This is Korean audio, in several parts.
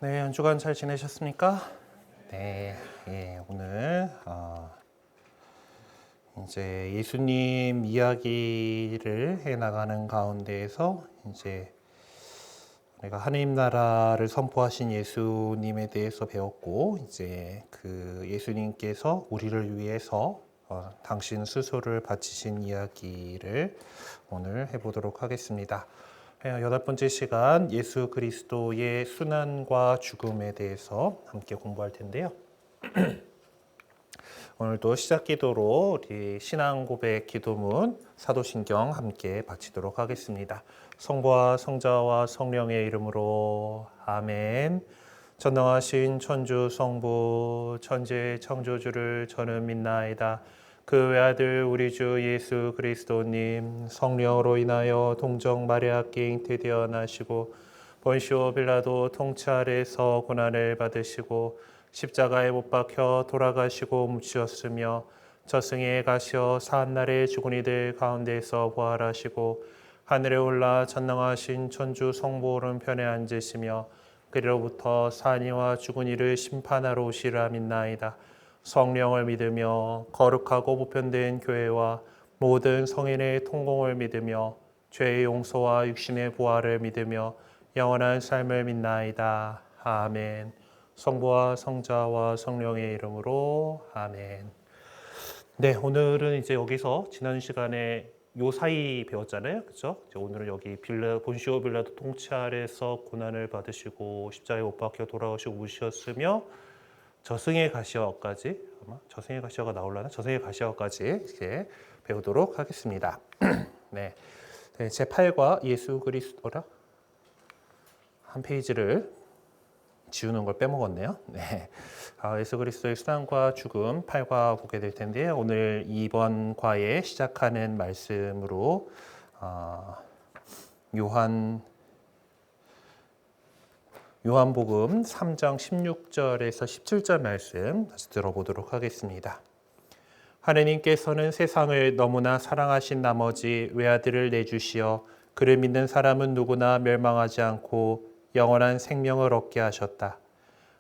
네, 한 주간 잘 지내셨습니까? 오늘 이제 예수님 이야기를 해 나가는 가운데에서 이제 우리가 하나님 나라를 선포하신 예수님에 대해서 배웠고, 이제 그 예수님께서 우리를 위해서 당신 스스로를 바치신 이야기를 오늘 해보도록 하겠습니다. 여덟 번째 시간 예수 그리스도의 순환과 죽음에 대해서 함께 공부할 텐데요. 오늘도 시작 기도로 우리 신앙 고백 기도문 사도신경 함께 바치도록 하겠습니다. 성부와 성자와 성령의 이름으로 아멘. 전능하신 천주 성부 천지의 창조주를 저는 믿나이다. 그 외아들 우리 주 예수 그리스도님 성령으로 인하여 동정 마리아께 잉태되어 나시고 본시오 빌라도 통치 아래에서 고난을 받으시고 십자가에 못 박혀 돌아가시고 묻히었으며 저승에 가시어 사한날에 죽은 이들 가운데서 부활하시고 하늘에 올라 전능하신 천주 성부 오른편에 앉으시며 그리로부터 사니와 죽은 이를 심판하러 오시라 믿나이다. 성령을 믿으며 거룩하고 보편된 교회와 모든 성인의 통공을 믿으며 죄의 용서와 육신의 부활을 믿으며 영원한 삶을 믿나이다. 아멘. 성부와 성자와 성령의 이름으로 아멘. 네, 오늘은 이제 여기서 지난 시간에 요 사이 배웠잖아요, 그렇죠? 오늘은 여기 본시오 빌라도 통치 아래서 고난을 받으시고 십자가에 못 박혀 돌아가시고 묻으셨으며 저승의 가시어까지, 아마 저승의 가시어가 나올라나? 저승의 가시어까지 이제 배우도록 하겠습니다. 네, 제 8과 예수 그리스도라 한 페이지를 지우는 걸 빼먹었네요. 네, 예수 그리스도의 수단과 죽음 8과 보게 될 텐데요. 오늘 이번 과에 시작하는 말씀으로 요한복음 3장 16절에서 17절 말씀 다시 들어보도록 하겠습니다. 하느님께서는 세상을 너무나 사랑하신 나머지 외아들을 내주시어 그를 믿는 사람은 누구나 멸망하지 않고 영원한 생명을 얻게 하셨다.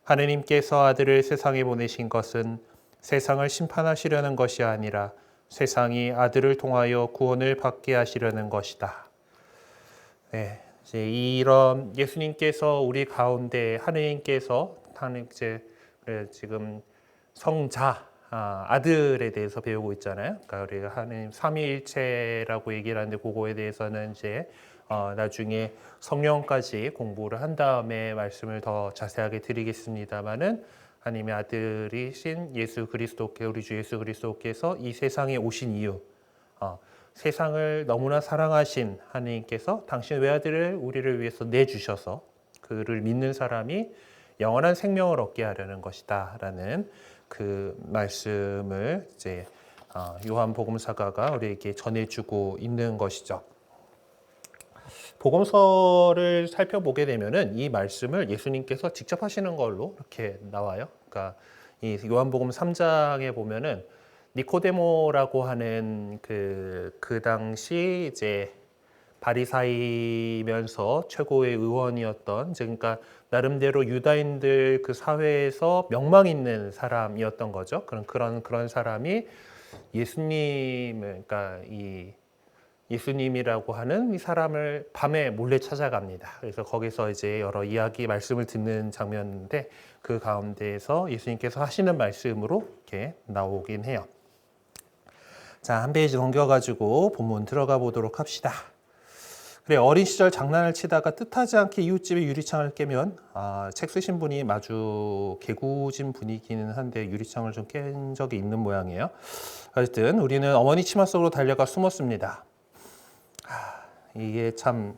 하느님께서 아들을 세상에 보내신 것은 세상을 심판하시려는 것이 아니라 세상이 아들을 통하여 구원을 받게 하시려는 것이다. 네, 이제 이런 예수님께서 우리 가운데 하느님께서 이제 지금 성자 아들에 대해서 배우고 있잖아요. 그러니까 우리가 하느님 삼위일체라고 얘기를 하는데 그거에 대해서는 이제 나중에 성령까지 공부를 한 다음에 말씀을 더 자세하게 드리겠습니다만은 하나님의 아들이신 예수 그리스도께 우리 주 예수 그리스도께서 이 세상에 오신 이유, 세상을 너무나 사랑하신 하나님께서 당신 외아들을 우리를 위해서 내주셔서 그를 믿는 사람이 영원한 생명을 얻게 하려는 것이다라는 그 말씀을 이제 요한 복음사가가 우리에게 전해주고 있는 것이죠. 복음서를 살펴보게 되면은 이 말씀을 예수님께서 직접 하시는 걸로 이렇게 나와요. 그러니까 이 요한복음 3장에 보면은 니코데모라고 하는 그 당시 이제 바리사이면서 최고의 의원이었던, 그러니까 나름대로 유다인들 그 사회에서 명망 있는 사람이었던 거죠. 그런 사람이 예수님을, 그러니까 이 예수님이라고 하는 이 사람을 밤에 몰래 찾아갑니다. 그래서 거기서 이제 여러 이야기 말씀을 듣는 장면인데 그 가운데에서 예수님께서 하시는 말씀으로 이렇게 나오긴 해요. 자, 한 페이지 넘겨가지고 본문 들어가 보도록 합시다. 그래, 어린 시절 장난을 치다가 뜻하지 않게 이웃집의 유리창을 깨면 책 쓰신 분이 마주 개구진 분이기는 한데 유리창을 좀 깬 적이 있는 모양이에요. 어쨌든 우리는 어머니 치마 속으로 달려가 숨었습니다. 이게 참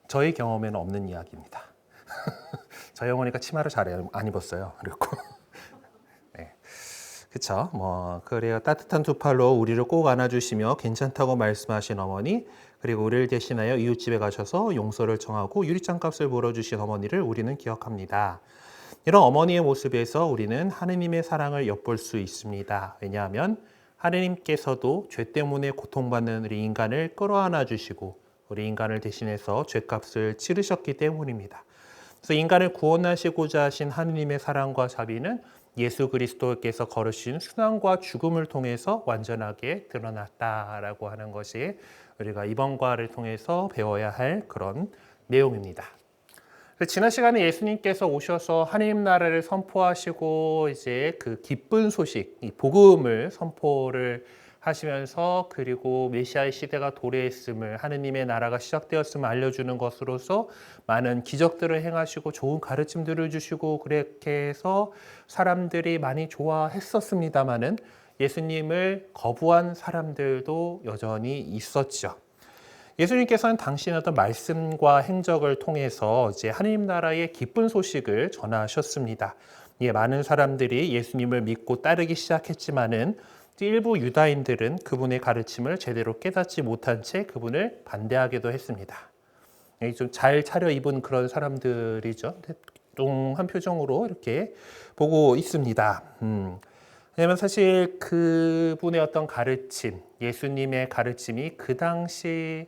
저의 경험에는 없는 이야기입니다. 저희 어머니가 치마를 잘 안 입었어요. 그리고 네. 그쵸? 그래요. 따뜻한 두 팔로 우리를 꼭 안아주시며 괜찮다고 말씀하신 어머니, 그리고 우리를 대신하여 이웃집에 가셔서 용서를 청하고 유리창 값을 물어주신 어머니를 우리는 기억합니다. 이런 어머니의 모습에서 우리는 하느님의 사랑을 엿볼 수 있습니다. 왜냐하면 하느님께서도 죄 때문에 고통받는 우리 인간을 끌어안아 주시고 우리 인간을 대신해서 죄값을 치르셨기 때문입니다. 그래서 인간을 구원하시고자 하신 하느님의 사랑과 자비는 예수 그리스도께서 걸으신 순환과 죽음을 통해서 완전하게 드러났다라고 하는 것이 우리가 이번 과를 통해서 배워야 할 그런 내용입니다. 지난 시간에 예수님께서 오셔서 하나님 나라를 선포하시고 이제 그 기쁜 소식, 이 복음을 선포를 하시면서 그리고 메시아의 시대가 도래했음을 하느님의 나라가 시작되었음을 알려주는 것으로서 많은 기적들을 행하시고 좋은 가르침들을 주시고 그렇게 해서 사람들이 많이 좋아했었습니다마는 예수님을 거부한 사람들도 여전히 있었죠. 예수님께서는 당신의 어떤 말씀과 행적을 통해서 이제 하나님 나라의 기쁜 소식을 전하셨습니다. 많은 사람들이 예수님을 믿고 따르기 시작했지만은 일부 유다인들은 그분의 가르침을 제대로 깨닫지 못한 채 그분을 반대하기도 했습니다. 좀 잘 차려입은 그런 사람들이죠. 뚱한 표정으로 이렇게 보고 있습니다. 왜냐하면 사실 그분의 어떤 가르침, 예수님의 가르침이 그 당시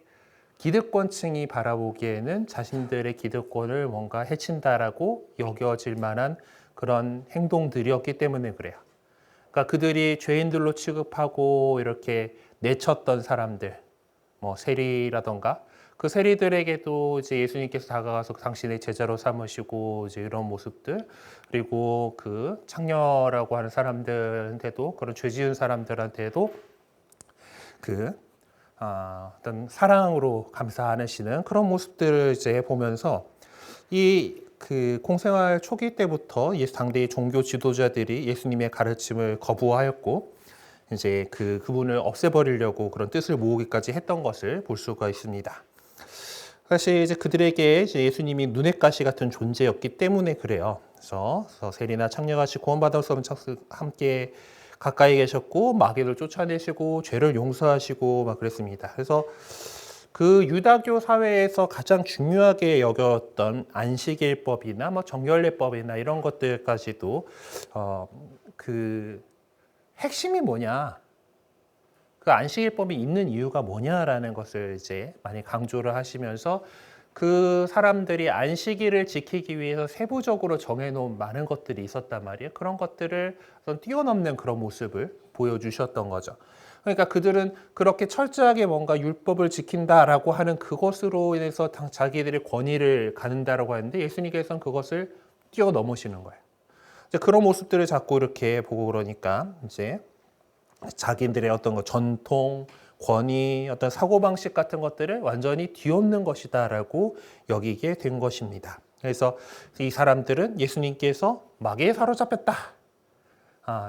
기득권층이 바라보기에는 자신들의 기득권을 뭔가 해친다라고 여겨질 만한 그런 행동들이었기 때문에 그래요. 그러니까 그들이 죄인들로 취급하고 이렇게 내쳤던 사람들, 뭐 세리라던가 그 세리들에게도 이제 예수님께서 다가가서 당신의 제자로 삼으시고 이제 이런 모습들, 그리고 그 창녀라고 하는 사람들한테도 그런 죄 지은 사람들한테도 어떤 사랑으로 감사하시는 그런 모습들을 이제 보면서 그 공생활 초기 때부터 당대의 종교 지도자들이 예수님의 가르침을 거부하였고 이제 그분을 없애버리려고 그런 뜻을 모으기까지 했던 것을 볼 수가 있습니다. 사실 이제 그들에게 이제 예수님이 눈엣 가시 같은 존재였기 때문에 그래요. 그래서 세리나 창녀같이 구원받을 수 없는 함께 가까이 계셨고 마귀를 쫓아내시고 죄를 용서하시고 막 그랬습니다. 그래서 그 유다교 사회에서 가장 중요하게 여겼던 안식일법이나 뭐 정결례법이나 이런 것들까지도 그 핵심이 뭐냐, 그 안식일법이 있는 이유가 뭐냐라는 것을 이제 많이 강조를 하시면서 그 사람들이 안식일을 지키기 위해서 세부적으로 정해놓은 많은 것들이 있었단 말이에요. 그런 것들을 뛰어넘는 그런 모습을 보여주셨던 거죠. 그러니까 그들은 그렇게 철저하게 뭔가 율법을 지킨다라고 하는 그것으로 인해서 자기들의 권위를 갖는다라고 하는데 예수님께서는 그것을 뛰어넘으시는 거예요. 이제 그런 모습들을 자꾸 이렇게 보고 그러니까 이제 자기들의 어떤 전통, 권위, 어떤 사고방식 같은 것들을 완전히 뒤엎는 것이다라고 여기게 된 것입니다. 그래서 이 사람들은 예수님께서 마귀에 사로잡혔다.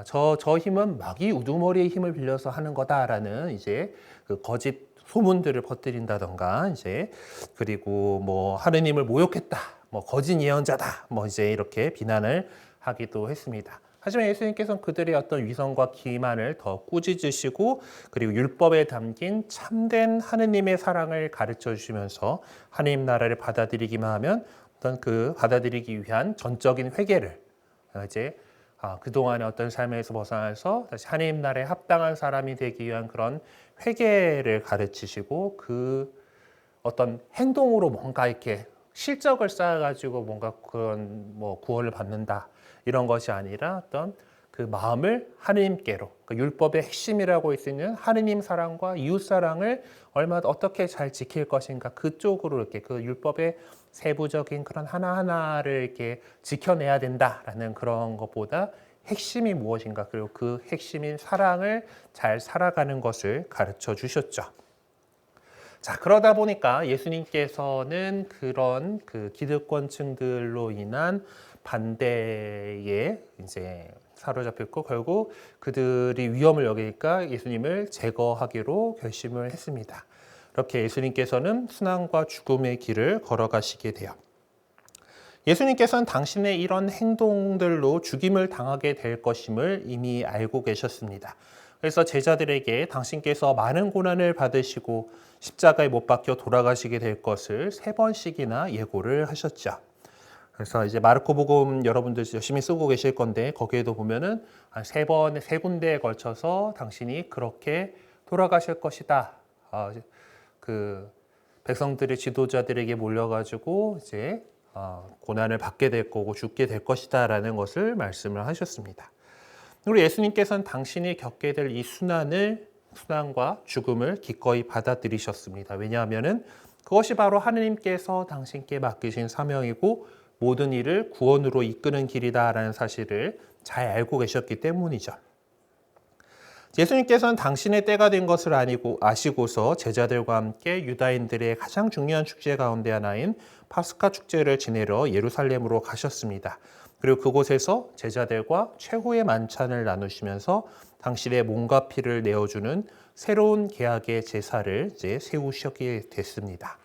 저 힘은 마귀 우두머리의 힘을 빌려서 하는 거다라는 이제 그 거짓 소문들을 퍼뜨린다던가 이제 그리고 뭐 하느님을 모욕했다, 뭐 거짓 예언자다, 뭐 이제 이렇게 비난을 하기도 했습니다. 하지만 예수님께서는 그들의 어떤 위선과 기만을 더 꾸짖으시고 그리고 율법에 담긴 참된 하느님의 사랑을 가르쳐 주시면서 하느님 나라를 받아들이기만 하면 어떤 그 받아들이기 위한 전적인 회개를 이제 그동안의 어떤 삶에서 벗어나서 다시 하느님 나라에 합당한 사람이 되기 위한 그런 회개를 가르치시고 그 어떤 행동으로 뭔가 이렇게 실적을 쌓아가지고 뭔가 그런 뭐 구원을 받는다 이런 것이 아니라 어떤 그 마음을 하느님께로, 그 율법의 핵심이라고 할 수 있는 하느님 사랑과 이웃 사랑을 얼마나 어떻게 잘 지킬 것인가 그쪽으로 이렇게 그 율법의 세부적인 그런 하나하나를 이렇게 지켜내야 된다라는 그런 것보다 핵심이 무엇인가, 그리고 그 핵심인 사랑을 잘 살아가는 것을 가르쳐 주셨죠. 자, 그러다 보니까 예수님께서는 그런 그 기득권층들로 인한 반대에 이제 사로잡혔고 결국 그들이 위험을 여기니까 예수님을 제거하기로 결심을 했습니다. 이렇게 예수님께서는 순환과 죽음의 길을 걸어가시게 돼요. 예수님께서는 당신의 이런 행동들로 죽임을 당하게 될 것임을 이미 알고 계셨습니다. 그래서 제자들에게 당신께서 많은 고난을 받으시고 십자가에 못 박혀 돌아가시게 될 것을 3번씩이나 예고를 하셨죠. 그래서 이제 마르코복음 여러분들 열심히 쓰고 계실 건데 거기에도 보면은 한 3번, 3군데에 걸쳐서 당신이 그렇게 돌아가실 것이다. 백성들의 지도자들에게 몰려가지고 이제 고난을 받게 될 거고 죽게 될 것이다라는 것을 말씀을 하셨습니다. 우리 예수님께서는 당신이 겪게 될 이 순환과 죽음을 기꺼이 받아들이셨습니다. 왜냐하면은 그것이 바로 하느님께서 당신께 맡기신 사명이고 모든 일을 구원으로 이끄는 길이다라는 사실을 잘 알고 계셨기 때문이죠. 예수님께서는 당신의 때가 된 것을 아시고서 제자들과 함께 유다인들의 가장 중요한 축제 가운데 하나인 파스카 축제를 지내러 예루살렘으로 가셨습니다. 그리고 그곳에서 제자들과 최후의 만찬을 나누시면서 당신의 몸과 피를 내어주는 새로운 계약의 제사를 이제 세우시게 됐습니다.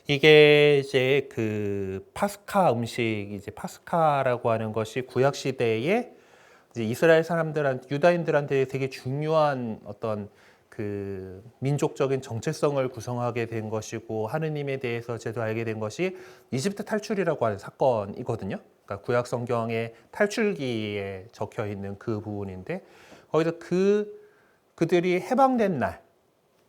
이게 이제 그 파스카 음식, 이제 파스카라고 하는 것이 구약 시대에 이제 이스라엘 사람들한테, 유다인들한테 되게 중요한 어떤 그 민족적인 정체성을 구성하게 된 것이고 하느님에 대해서 제도 알게 된 것이 이집트 탈출이라고 하는 사건이거든요. 그러니까 구약 성경의 탈출기에 적혀 있는 그 부분인데 거기서 그들이 해방된 날,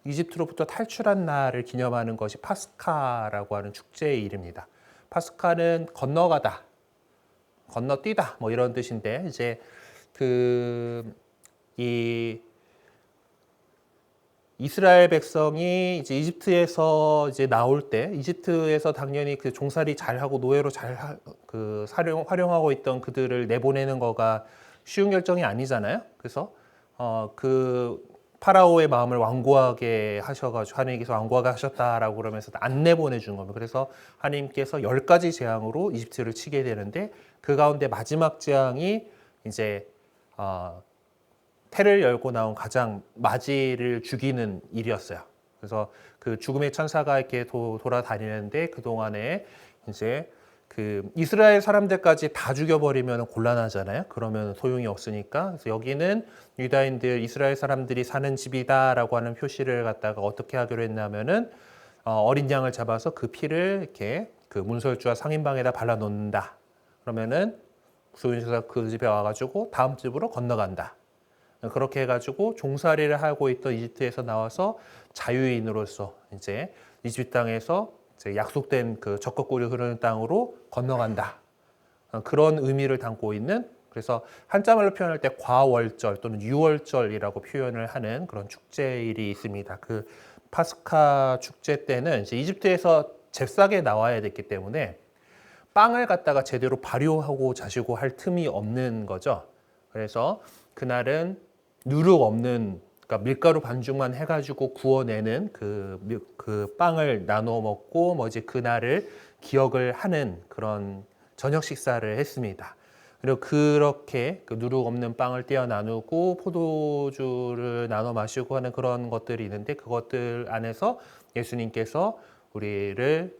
이집트로부터 탈출한 날을 기념하는 것이 파스카라고 하는 축제의 이름입니다. 파스카는 건너가다, 건너뛰다 뭐 이런 뜻인데 이제 이 이스라엘 백성이 이제 이집트에서 이제 나올 때 이집트에서 당연히 그 종살이 잘하고 노예로 활용하고 있던 그들을 내보내는 거가 쉬운 결정이 아니잖아요. 그래서 그 파라오의 마음을 완고하게 하셔가지고 하나님께서 완고하게 하셨다라고 그러면서 안 내보내준 겁니다. 그래서 하나님께서 10가지 재앙으로 이집트를 치게 되는데 그 가운데 마지막 재앙이 이제 태를 열고 나온 가장 마지를 죽이는 일이었어요. 그래서 그 죽음의 천사가 이렇게 돌아다니는데 그 동안에 이제 그 이스라엘 사람들까지 다 죽여버리면 곤란하잖아요. 그러면 소용이 없으니까. 그래서 여기는 유다인들, 이스라엘 사람들이 사는 집이다라고 하는 표시를 갖다가 어떻게 하기로 했냐면은 어린 양을 잡아서 그 피를 이렇게 그 문설주와 상인방에다 발라놓는다. 그러면은 소윤수가 그 집에 와가지고 다음 집으로 건너간다. 그렇게 해가지고 종살이를 하고 있던 이집트에서 나와서 자유인으로서 이제 이집트 땅에서 이제 약속된 그 적것꿀이 흐르는 땅으로 건너간다. 그런 의미를 담고 있는, 그래서 한자말로 표현할 때 과월절 또는 유월절이라고 표현을 하는 그런 축제일이 있습니다. 그 파스카 축제 때는 이제 이집트에서 잽싸게 나와야 됐기 때문에 빵을 갖다가 제대로 발효하고 자시고 할 틈이 없는 거죠. 그래서 그날은 누룩 없는, 그러니까 밀가루 반죽만 해가지고 구워내는 그 빵을 나눠 먹고 뭐 이제 그날을 기억을 하는 그런 저녁 식사를 했습니다. 그리고 그렇게 그 누룩 없는 빵을 떼어 나누고 포도주를 나눠 마시고 하는 그런 것들이 있는데 그것들 안에서 예수님께서 우리를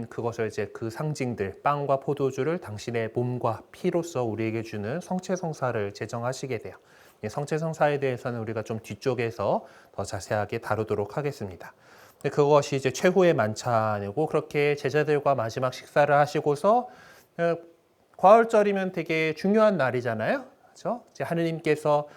그것을 이제 그 상징들, 빵과 포도주를 당신의 몸과 피로서 우리에게 주는 성체성사를 제정하시게 돼요. 성체성사에 대해서는 우리가 좀 뒤쪽에서 더 자세하게 다루도록 하겠습니다. 그것이 이제 최후의 만찬이고 그렇게 제자들과 마지막 식사를 하시고서 과월절이면 되게 중요한 날이잖아요. 그렇죠? 이제 하느님께서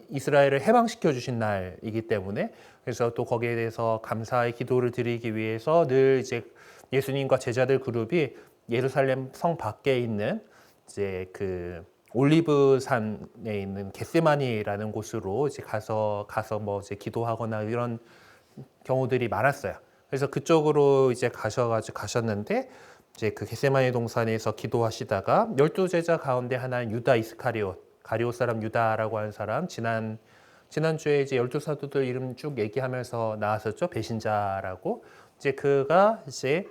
이스라엘을 해방시켜 주신 날이기 때문에 그래서 또 거기에 대해서 감사의 기도를 드리기 위해서 늘 이제 예수님과 제자들 그룹이 예루살렘 성 밖에 있는 이제 그 올리브산에 있는 겟세마니라는 곳으로 이제 가서 뭐 이제 기도하거나 이런 경우들이 많았어요. 그래서 그쪽으로 이제 가셨는데 이제 그 겟세마니 동산에서 기도하시다가 12제자 가운데 하나인 유다 이스카리옷, 가리옷 사람 유다라고 하는 사람, 지난주에 이제 12사도들 이름 쭉 얘기하면서 나왔었죠. 배신자라고. 이제 그가 이제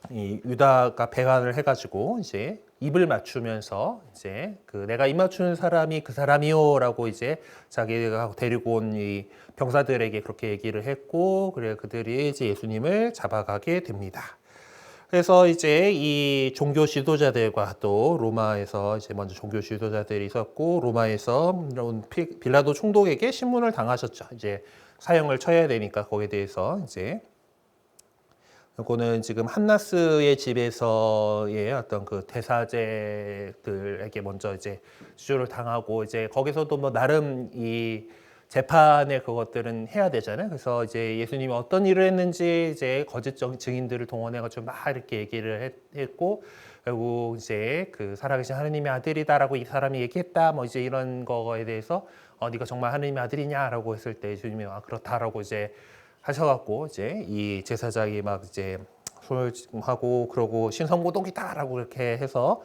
이 유다가 배반을 해가지고 이제 입을 맞추면서 이제 그 내가 입 맞추는 사람이 그 사람이요라고 이제 자기가 데리고 온 이 병사들에게 그렇게 얘기를 했고 그래 그들이 이제 예수님을 잡아가게 됩니다. 그래서 이제 이 종교 지도자들과 또 로마에서 이제 먼저 종교 지도자들이 있었고 로마에서 빌라도 총독에게 신문을 당하셨죠. 이제 사형을 쳐야 되니까 거기에 대해서 이제 이거는 지금 한나스의 집에서의 어떤 그 대사제들에게 먼저 이제 수주를 당하고 이제 거기서도 뭐 나름 이 재판에 그것들은 해야 되잖아요. 그래서 이제 예수님이 어떤 일을 했는지 이제 거짓 증인들을 동원해가지고 막 이렇게 얘기를 했고, 결국 이제 그 살아계신 하느님의 아들이다라고 이 사람이 얘기했다. 뭐 이제 이런 거에 대해서 네가 정말 하느님의 아들이냐라고 했을 때 예수님이 그렇다라고 이제 하셔갖고 이제 이 제사장이 막 이제 손을 하고 그러고 신성모독이다라고 이렇게 해서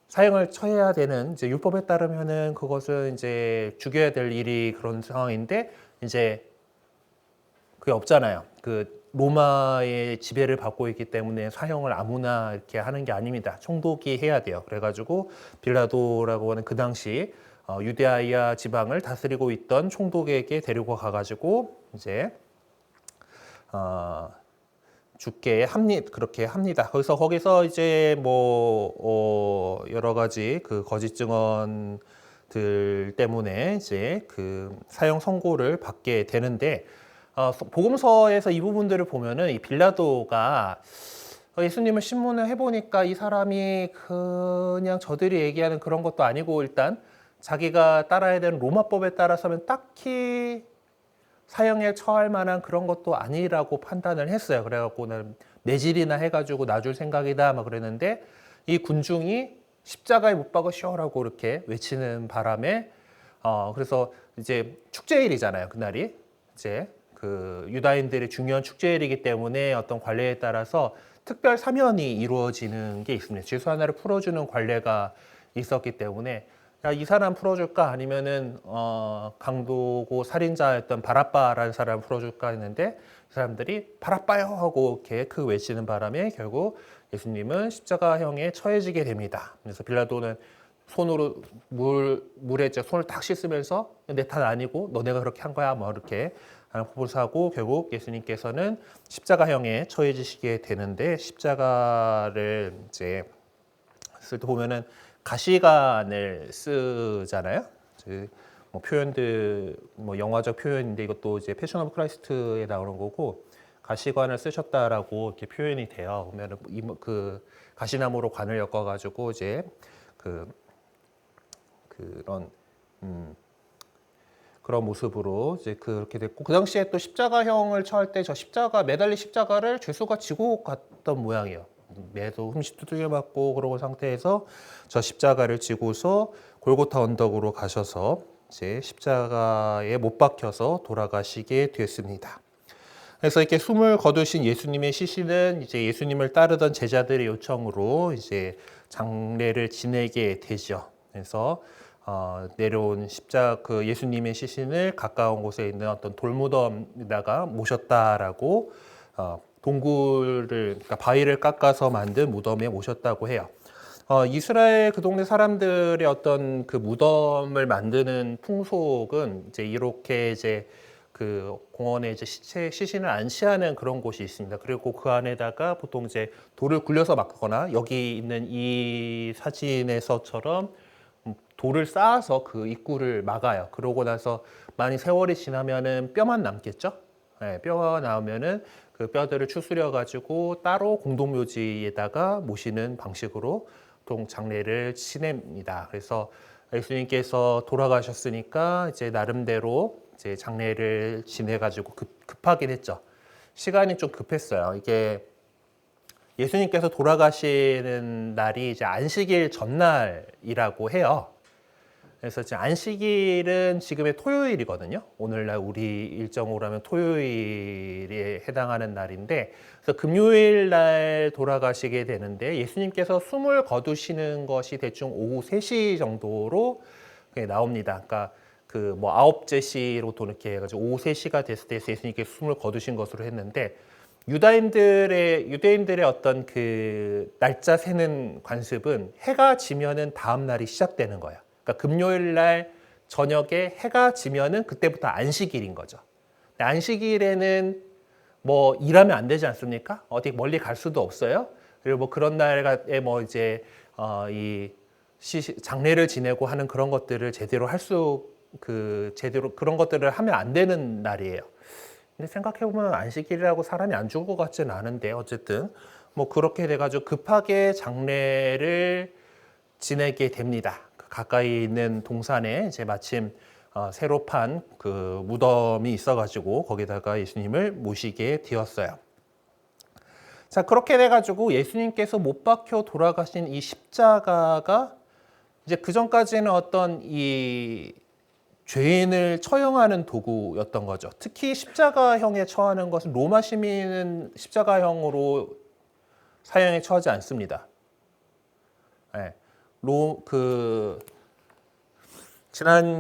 사형을 처해야 되는 이제 율법에 따르면은 그것은 이제 죽여야 될 일이 그런 상황인데 이제 그게 없잖아요. 그 로마의 지배를 받고 있기 때문에 사형을 아무나 이렇게 하는 게 아닙니다. 총독이 해야 돼요. 그래가지고 빌라도라고 하는 그 당시 유대아이아 지방을 다스리고 있던 총독에게 데리고 가가지고 이제 죽게 그렇게 합니다. 거기서 이제 뭐 여러 가지 그 거짓 증언들 때문에 이제 그 사형 선고를 받게 되는데 복음서에서 이 부분들을 보면은 이 빌라도가 예수님을 신문을 해보니까 이 사람이 그냥 저들이 얘기하는 그런 것도 아니고 일단 자기가 따라야 되는 로마법에 따라서는 딱히 사형에 처할 만한 그런 것도 아니라고 판단을 했어요. 그래갖고는 내질이나 해가지고 놔줄 생각이다 막 그랬는데 이 군중이 십자가에 못 박으시오라고 이렇게 외치는 바람에 그래서 이제 축제일이잖아요. 그날이 이제 그 유다인들의 중요한 축제일이기 때문에 어떤 관례에 따라서 특별 사면이 이루어지는 게 있습니다. 죄수 하나를 풀어주는 관례가 있었기 때문에 야, 이 사람 풀어줄까 아니면은 강도고 살인자였던 바라빠라는 사람 풀어줄까 했는데 그 사람들이 바라빠요 하고 이렇게 그 외치는 바람에 결국 예수님은 십자가형에 처해지게 됩니다. 그래서 빌라도는 손으로 물에 손을 딱 씻으면서 내 탓 아니고 너네가 그렇게 한 거야 뭐 이렇게 호소하고 결국 예수님께서는 십자가형에 처해지시게 되는데 십자가를 이제 쓸 때 보면은 가시관을 쓰잖아요. 뭐 표현들 뭐 영화적 표현인데 이것도 이제 패션 오브 크라이스트에 나오는 거고 가시관을 쓰셨다라고 이렇게 표현이 돼요. 보면은 그 가시나무로 관을 엮어가지고 이제 그런 모습으로 이제 그렇게 됐고 그 당시에 또 십자가형을 처할 때 저 십자가 매달린 십자가를 죄수가 지고 갔던 모양이에요. 매도 흠식 두들겨 맞고 그러고 상태에서 저 십자가를 지고서 골고타 언덕으로 가셔서 이제 십자가에 못 박혀서 돌아가시게 됐습니다. 그래서 이렇게 숨을 거두신 예수님의 시신은 이제 예수님을 따르던 제자들의 요청으로 이제 장례를 지내게 되죠. 그래서 내려온 그 예수님의 시신을 가까운 곳에 있는 어떤 돌무덤에다가 모셨다라고 그러니까 바위를 깎아서 만든 무덤에 모셨다고 해요. 이스라엘 그 동네 사람들의 어떤 그 무덤을 만드는 풍속은 이제 이렇게 이제 그 공원에 이제 시신을 안치하는 그런 곳이 있습니다. 그리고 그 안에다가 보통 이제 돌을 굴려서 막거나 여기 있는 이 사진에서처럼 돌을 쌓아서 그 입구를 막아요. 그러고 나서 많이 세월이 지나면은 뼈만 남겠죠. 네, 뼈가 나오면은 그 뼈들을 추스려 가지고 따로 공동묘지에다가 모시는 방식으로 보통 장례를 지냅니다. 그래서 예수님께서 돌아가셨으니까 이제 나름대로 이제 장례를 지내 가지고 급하긴 했죠. 시간이 좀 급했어요. 이게 예수님께서 돌아가시는 날이 이제 안식일 전날이라고 해요. 그래서 지금 안식일은 지금의 토요일이거든요. 오늘날 우리 일정으로 하면 토요일에 해당하는 날인데, 그래서 금요일 날 돌아가시게 되는데 예수님께서 숨을 거두시는 것이 대충 오후 3시 정도로 나옵니다. 그러니까 그 뭐 9제시로 또 이렇게 해가지고 오후 3시가 됐을 때 예수님께서 숨을 거두신 것으로 했는데 유대인들의 어떤 그 날짜 세는 관습은 해가 지면은 다음 날이 시작되는 거예요. 그러니까 금요일 날 저녁에 해가 지면은 그때부터 안식일인 거죠. 안식일에는 뭐 일하면 안 되지 않습니까? 어디 멀리 갈 수도 없어요. 그리고 뭐 그런 날에 뭐 이제 이 장례를 지내고 하는 그런 것들을 제대로 제대로 그런 것들을 하면 안 되는 날이에요. 근데 생각해보면 안식일이라고 사람이 안 죽을 것 같지는 않은데 어쨌든 뭐 그렇게 돼가지고 급하게 장례를 지내게 됩니다. 가까이 있는 동산에 이제 마침 새로 판 그 무덤이 있어가지고 거기다가 예수님을 모시게 되었어요. 자, 그렇게 돼가지고 예수님께서 못 박혀 돌아가신 이 십자가가 이제 그 전까지는 어떤 이 죄인을 처형하는 도구였던 거죠. 특히 십자가형에 처하는 것은 로마 시민은 십자가형으로 사형에 처하지 않습니다. 네.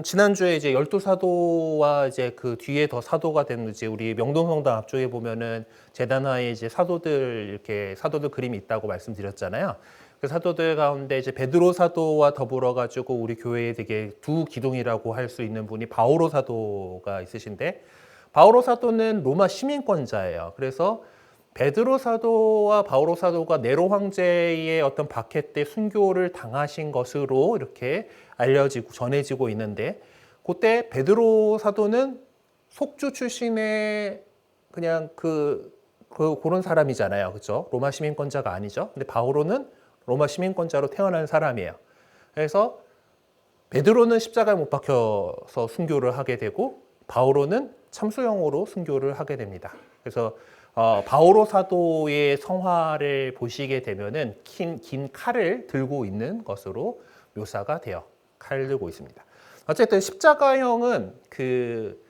지난주에 이제 12사도와 이제 그 뒤에 더 사도가 된 이제 우리 명동성당 앞쪽에 보면은 재단하에 이제 사도들 그림이 있다고 말씀드렸잖아요. 그 사도들 가운데 이제 베드로 사도와 더불어 가지고 우리 교회에 되게 두 기둥이라고 할 수 있는 분이 바오로 사도가 있으신데, 바오로 사도는 로마 시민권자예요. 그래서 베드로 사도와 바오로 사도가 네로 황제의 어떤 박해 때 순교를 당하신 것으로 이렇게 알려지고 전해지고 있는데, 그때 베드로 사도는 속주 출신의 그냥 그런 사람이잖아요. 그렇죠? 로마 시민권자가 아니죠. 근데 바오로는 로마 시민권자로 태어난 사람이에요. 그래서 베드로는 십자가에 못 박혀서 순교를 하게 되고 바오로는 참수형으로 순교를 하게 됩니다. 그래서 바오로 사도의 성화를 보시게 되면은 긴 칼을 들고 있는 것으로 묘사가 돼요. 칼을 들고 있습니다. 어쨌든 십자가형은 그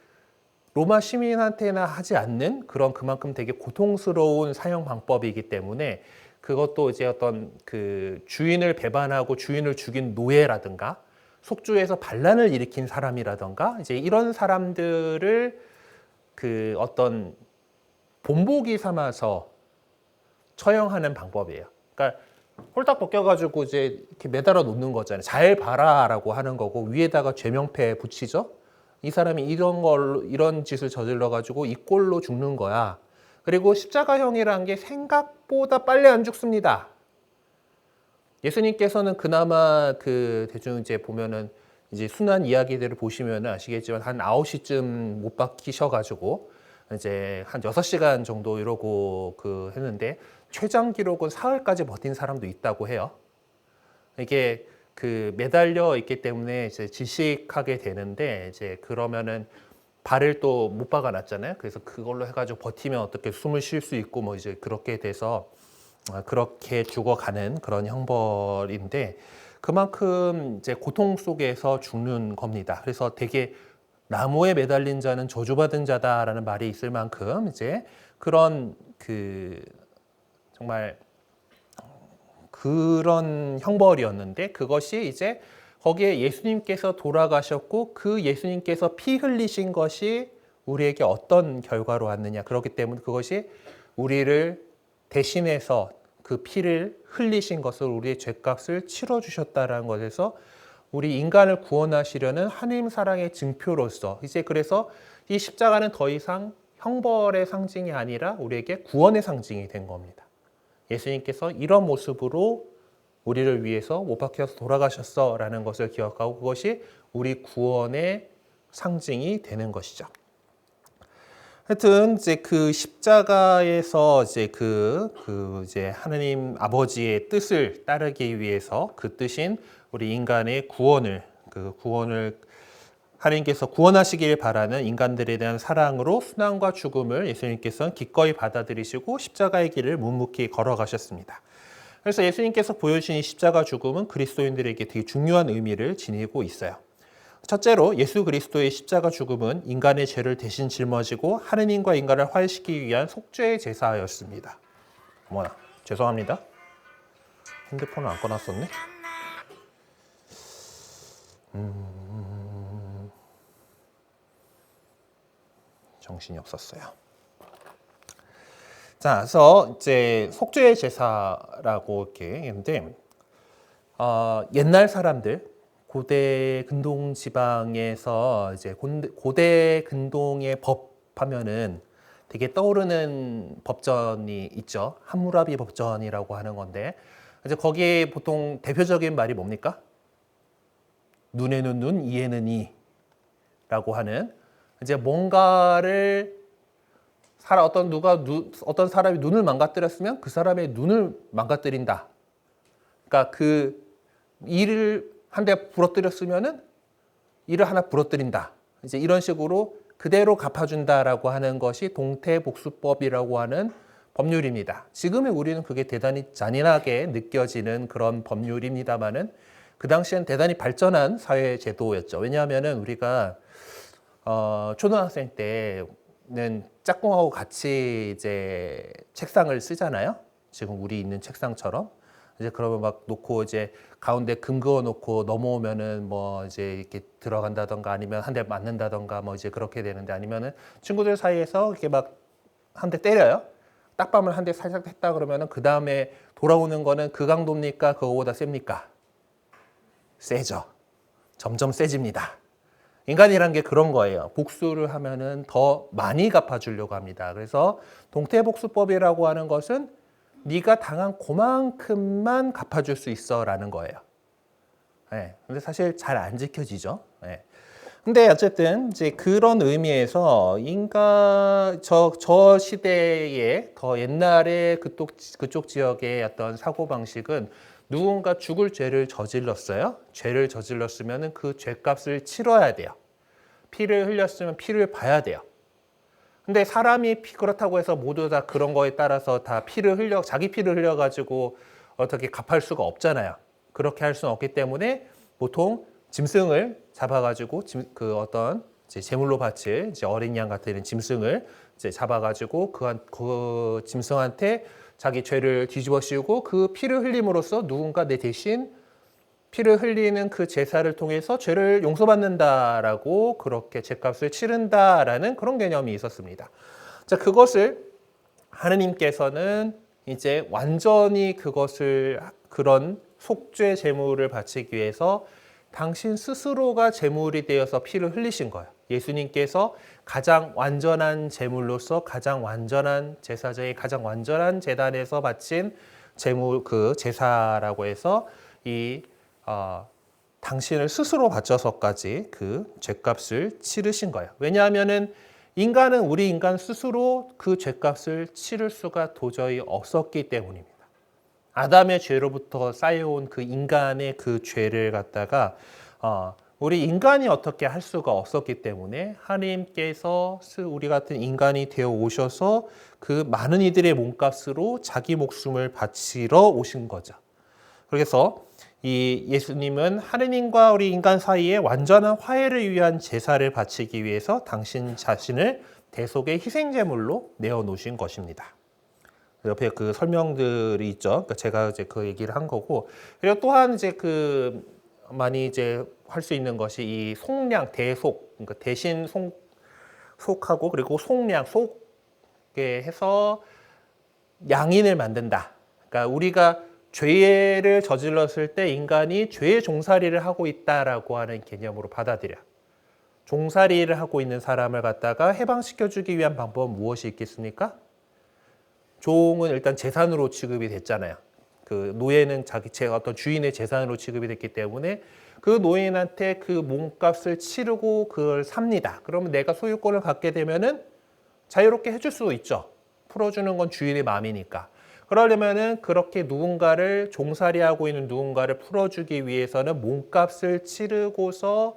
로마 시민한테나 하지 않는 그런 그만큼 되게 고통스러운 사형 방법이기 때문에, 그것도 이제 어떤 그 주인을 배반하고 주인을 죽인 노예라든가 속주에서 반란을 일으킨 사람이라든가 이제 이런 사람들을 그 어떤 본보기 삼아서 처형하는 방법이에요. 그러니까 홀딱 벗겨가지고 이제 이렇게 매달아 놓는 거잖아요. 잘 봐라라고 하는 거고, 위에다가 죄명패 붙이죠. 이 사람이 이런 짓을 저질러가지고 이 꼴로 죽는 거야. 그리고 십자가형이라는 게 생각보다 빨리 안 죽습니다. 예수님께서는 그나마 그 대충 이제 보면은 이제 순한 이야기들을 보시면 아시겠지만 한 9시쯤 못 박히셔가지고 이제 한 6시간 정도 이러고 했는데, 최장 기록은 사흘까지 버틴 사람도 있다고 해요. 이게 그 매달려 있기 때문에 이제 질식하게 되는데, 이제 그러면은 발을 또 못 박아놨잖아요. 그래서 그걸로 해가지고 버티면 어떻게 숨을 쉴 수 있고 뭐 이제 그렇게 돼서 그렇게 죽어가는 그런 형벌인데, 그만큼 이제 고통 속에서 죽는 겁니다. 그래서 되게 나무에 매달린 자는 저주받은 자다라는 말이 있을 만큼 이제 그런 정말 그런 형벌이었는데, 그것이 이제 거기에 예수님께서 돌아가셨고 그 예수님께서 피 흘리신 것이 우리에게 어떤 결과로 왔느냐, 그렇기 때문에 그것이 우리를 대신해서 그 피를 흘리신 것을 우리의 죄값을 치러주셨다는 것에서 우리 인간을 구원하시려는 하나님 사랑의 증표로서 이제 그래서 이 십자가는 더 이상 형벌의 상징이 아니라 우리에게 구원의 상징이 된 겁니다. 예수님께서 이런 모습으로 우리를 위해서 못 박혀서 돌아가셨어라는 것을 기억하고 그것이 우리 구원의 상징이 되는 것이죠. 하여튼 이제 그 십자가에서 이제 이제 하나님 아버지의 뜻을 따르기 위해서 그 뜻인 우리 인간의 구원을 하나님께서 구원하시길 바라는 인간들에 대한 사랑으로 순환과 죽음을 예수님께서는 기꺼이 받아들이시고 십자가의 길을 묵묵히 걸어가셨습니다. 그래서 예수님께서 보여주신 이 십자가 죽음은 그리스도인들에게 되게 중요한 의미를 지니고 있어요. 첫째로 예수 그리스도의 십자가 죽음은 인간의 죄를 대신 짊어지고 하느님과 인간을 화해시키기 위한 속죄의 제사였습니다. 어머나, 죄송합니다. 핸드폰을 안 꺼놨었네. 정신이 없었어요. 자, 그래서 이제 속죄의 제사라고 이렇게 했는데, 옛날 사람들, 고대 근동 지방에서 이제 고대 근동의 법 하면은 되게 떠오르는 법전이 있죠. 함무라비 법전이라고 하는 건데, 이제 거기에 보통 대표적인 말이 뭡니까? 눈에는 눈, 이에는 이라고 하는, 이제 뭔가를 어떤 사람이 눈을 망가뜨렸으면 그 사람의 눈을 망가뜨린다. 그러니까 그 이를 한 대 부러뜨렸으면은 이를 하나 부러뜨린다. 이제 이런 식으로 그대로 갚아준다라고 하는 것이 동태복수법이라고 하는 법률입니다. 지금의 우리는 그게 대단히 잔인하게 느껴지는 그런 법률입니다만은 그 당시엔 대단히 발전한 사회 제도였죠. 왜냐하면은 우리가 초등학생 때는 짝꿍하고 같이 이제 책상을 쓰잖아요. 지금 우리 있는 책상처럼. 이제 그러면 막 놓고 이제 가운데 금 그어 놓고 넘어오면은 뭐 이제 이렇게 들어간다던가 아니면 한 대 맞는다던가 뭐 이제 그렇게 되는데, 아니면은 친구들 사이에서 이렇게 막 한 대 때려요. 딱밤을 한 대 살짝 했다 그러면은 그 다음에 돌아오는 거는 그 강도입니까? 그거보다 셉니까? 세죠. 점점 세집니다. 인간이란 게 그런 거예요. 복수를 하면은 더 많이 갚아주려고 합니다. 그래서 동태복수법이라고 하는 것은 네가 당한 그만큼만 갚아줄 수 있어라는 거예요. 네, 근데 사실 잘 안 지켜지죠. 네. 근데 어쨌든 이제 그런 의미에서 저 시대의 더 옛날에 그쪽 지역의 어떤 사고 방식은 누군가 죽을 죄를 저질렀어요. 죄를 저질렀으면 그 죄값을 치러야 돼요. 피를 흘렸으면 피를 봐야 돼요. 근데 사람이 그렇다고 해서 모두 다 그런 거에 따라서 다 자기 피를 흘려가지고 어떻게 갚을 수가 없잖아요. 그렇게 할 수는 없기 때문에 보통 짐승을 잡아가지고 그 어떤 이제 제물로 바칠 이제 어린 양 같은 짐승을 이제 잡아가지고 그 짐승한테 자기 죄를 뒤집어 씌우고 그 피를 흘림으로써 누군가 내 대신 피를 흘리는 그 제사를 통해서 죄를 용서받는다라고, 그렇게 죄값을 치른다라는 그런 개념이 있었습니다. 자, 그것을 하느님께서는 이제 완전히 그런 속죄 제물을 바치기 위해서 당신 스스로가 제물이 되어서 피를 흘리신 거예요. 예수님께서 가장 완전한 제물로서 가장 완전한 제사장의 가장 완전한 제단에서 바친 제물, 그 제사라고 해서 당신을 스스로 바쳐서까지 그 죄값을 치르신 거예요. 왜냐하면은 우리 인간 스스로 그 죄값을 치를 수가 도저히 없었기 때문입니다. 아담의 죄로부터 쌓여온 그 인간의 그 죄를 갖다가 우리 인간이 어떻게 할 수가 없었기 때문에 하나님께서 우리 같은 인간이 되어 오셔서 그 많은 이들의 몸값으로 자기 목숨을 바치러 오신 거죠. 그래서 이 예수님은 하느님과 우리 인간 사이에 완전한 화해를 위한 제사를 바치기 위해서 당신 자신을 대속의 희생제물로 내어놓으신 것입니다. 옆에 그 설명들이 있죠. 그러니까 제가 이제 그 얘기를 한 거고, 그리고 또한 이제 많이 이제 할 수 있는 것이 이 속량, 대속, 그러니까 대신 속하고 그리고 속량, 속게 해서 양인을 만든다. 그러니까 우리가 죄를 저질렀을 때 인간이 죄의 종살이를 하고 있다라고 하는 개념으로 받아들여. 종살이를 하고 있는 사람을 갖다가 해방시켜주기 위한 방법은 무엇이 있겠습니까? 종은 일단 재산으로 취급이 됐잖아요. 그 노예는 어떤 주인의 재산으로 취급이 됐기 때문에 그 노예한테 그 몸값을 치르고 그걸 삽니다. 그러면 내가 소유권을 갖게 되면은 자유롭게 해줄 수 있죠. 풀어주는 건 주인의 마음이니까. 그러려면은 그렇게 종살이하고 있는 누군가를 풀어주기 위해서는 몸값을 치르고서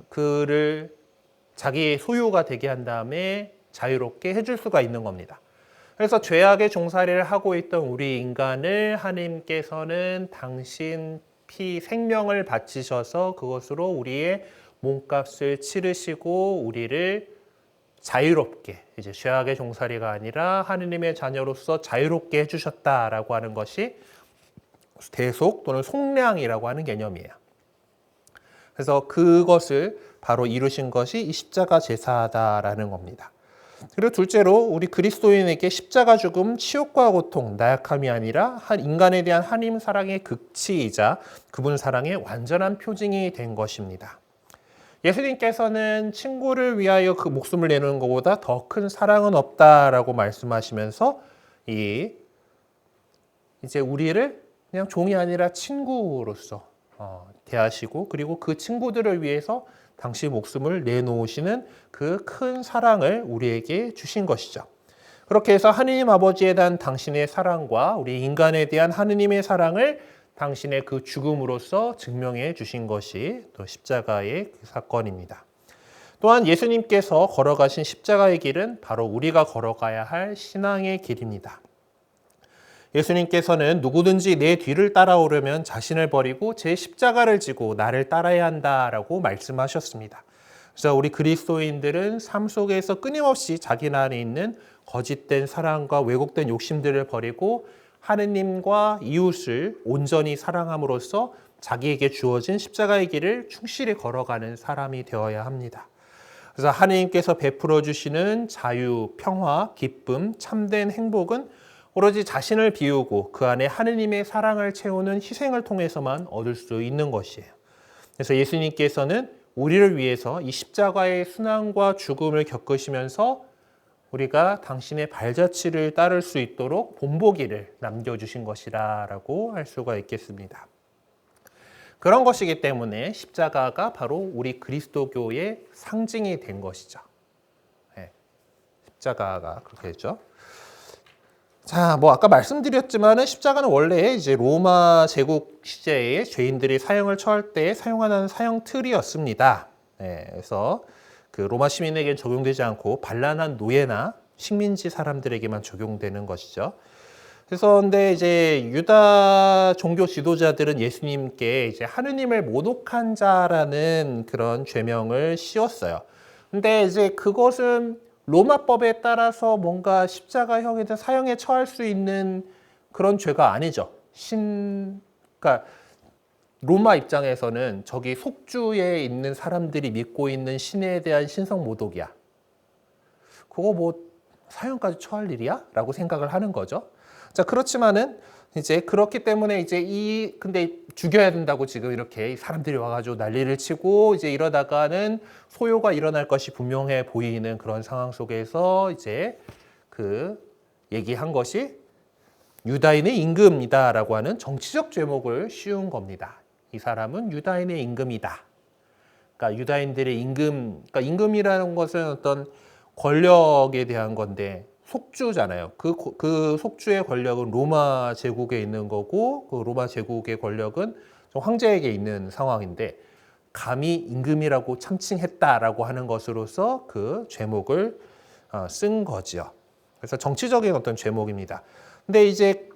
그를 자기의 소유가 되게 한 다음에 자유롭게 해줄 수가 있는 겁니다. 그래서 죄악의 종살이를 하고 있던 우리 인간을 하나님께서는 당신 생명을 바치셔서 그것으로 우리의 몸값을 치르시고 우리를 자유롭게, 이제 죄악의 종살이가 아니라 하느님의 자녀로서 자유롭게 해주셨다라고 하는 것이 대속 또는 속량이라고 하는 개념이에요. 그래서 그것을 바로 이루신 것이 이 십자가 제사다라는 겁니다. 그리고 둘째로 우리 그리스도인에게 십자가 죽음, 치욕과 고통, 나약함이 아니라 인간에 대한 하나님 사랑의 극치이자 그분 사랑의 완전한 표징이 된 것입니다. 예수님께서는 친구를 위하여 그 목숨을 내놓는 것보다 더 큰 사랑은 없다라고 말씀하시면서 이제 우리를 그냥 종이 아니라 친구로서 대하시고, 그리고 그 친구들을 위해서 당시 목숨을 내놓으시는 그 큰 사랑을 우리에게 주신 것이죠. 그렇게 해서 하느님 아버지에 대한 당신의 사랑과 우리 인간에 대한 하느님의 사랑을 당신의 그 죽음으로써 증명해 주신 것이 또 십자가의 그 사건입니다. 또한 예수님께서 걸어가신 십자가의 길은 바로 우리가 걸어가야 할 신앙의 길입니다. 예수님께서는 누구든지 내 뒤를 따라오려면 자신을 버리고 제 십자가를 지고 나를 따라야 한다라고 말씀하셨습니다. 그래서 우리 그리스도인들은 삶 속에서 끊임없이 자기 안에 있는 거짓된 사랑과 왜곡된 욕심들을 버리고 하느님과 이웃을 온전히 사랑함으로써 자기에게 주어진 십자가의 길을 충실히 걸어가는 사람이 되어야 합니다. 그래서 하느님께서 베풀어 주시는 자유, 평화, 기쁨, 참된 행복은 오로지 자신을 비우고 그 안에 하느님의 사랑을 채우는 희생을 통해서만 얻을 수 있는 것이에요. 그래서 예수님께서는 우리를 위해서 이 십자가의 순환과 죽음을 겪으시면서 우리가 당신의 발자취를 따를 수 있도록 본보기를 남겨주신 것이라고 할 수가 있겠습니다. 그런 것이기 때문에 십자가가 바로 우리 그리스도교의 상징이 된 것이죠. 네, 십자가가 그렇게 됐죠. 자, 아까 말씀드렸지만은 십자가는 원래 이제 로마 제국 시대에 죄인들이 사형을 처할 때 사용하는 사형 틀이었습니다. 네, 그래서 그 로마 시민에게는 적용되지 않고 반란한 노예나 식민지 사람들에게만 적용되는 것이죠. 그래서 근데 이제 유다 종교 지도자들은 예수님께 이제 하느님을 모독한 자라는 그런 죄명을 씌웠어요. 근데 이제 그것은 로마법에 따라서 뭔가 십자가형이든 사형에 처할 수 있는 그런 죄가 아니죠. 그러니까 로마 입장에서는 저기 속주에 있는 사람들이 믿고 있는 신에 대한 신성 모독이야. 그거 사형까지 처할 일이야? 라고 생각을 하는 거죠. 자, 그렇지만은 이제 그렇기 때문에 이제 근데 죽여야 된다고 지금 이렇게 사람들이 와가지고 난리를 치고 이제 이러다가는 소요가 일어날 것이 분명해 보이는 그런 상황 속에서 이제 그 얘기한 것이 유다인의 임금이다라고 하는 정치적 죄목을 씌운 겁니다. 이 사람은 유다인의 임금이다. 그러니까 유다인들의 그러니까 임금이라는 것은 어떤 권력에 대한 건데 속주잖아요. 그 속주의 권력은 로마 제국에 있는 거고 그 로마 제국의 권력은 황제에게 있는 상황인데 감히 임금이라고 참칭했다라고 하는 것으로서 그 죄목을 쓴 거지요. 그래서 정치적인 어떤 죄목입니다. 근데 이제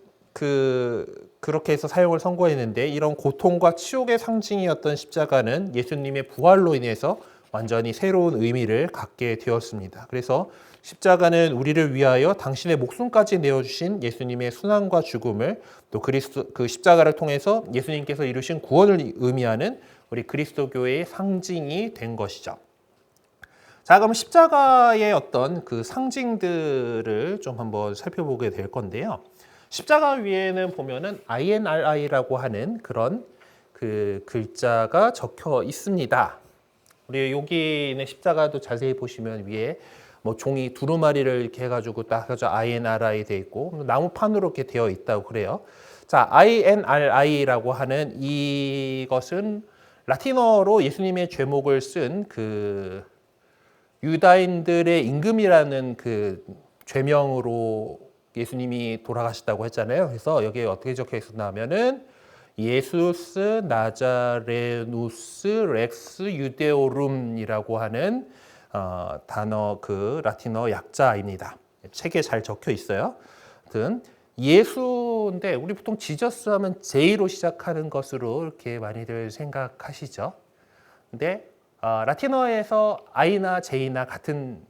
그렇게 해서 사형을 선고했는데 이런 고통과 치욕의 상징이었던 십자가는 예수님의 부활로 인해서 완전히 새로운 의미를 갖게 되었습니다. 그래서 십자가는 우리를 위하여 당신의 목숨까지 내어주신 예수님의 순환과 죽음을 또 그 십자가를 통해서 예수님께서 이루신 구원을 의미하는 우리 그리스도교의 상징이 된 것이죠. 자, 그럼 십자가의 어떤 그 상징들을 좀 한번 살펴보게 될 건데요. 십자가 위에는 보면은 INRI라고 하는 그런 그 글자가 적혀 있습니다. 우리 여기 있는 십자가도 자세히 보시면 위에 종이 두루마리를 이렇게 해가지고 딱 해서 INRI 돼 있고 나무판으로 이렇게 되어 있다고 그래요. 자, INRI라고 하는 이것은 라틴어로 예수님의 죄목을 쓴 그 유다인들의 임금이라는 그 죄명으로 예수님이 돌아가셨다고 했잖아요. 그래서 여기에 어떻게 적혀 있었냐면은 예수스 나자레누스 렉스 유데오룸이라고 하는 단어 그 라틴어 약자입니다. 책에 잘 적혀 있어요. 아무튼 예수인데 우리 보통 지저스 하면 J로 시작하는 것으로 이렇게 많이들 생각하시죠. 근데 라틴어에서 I나 J나 같은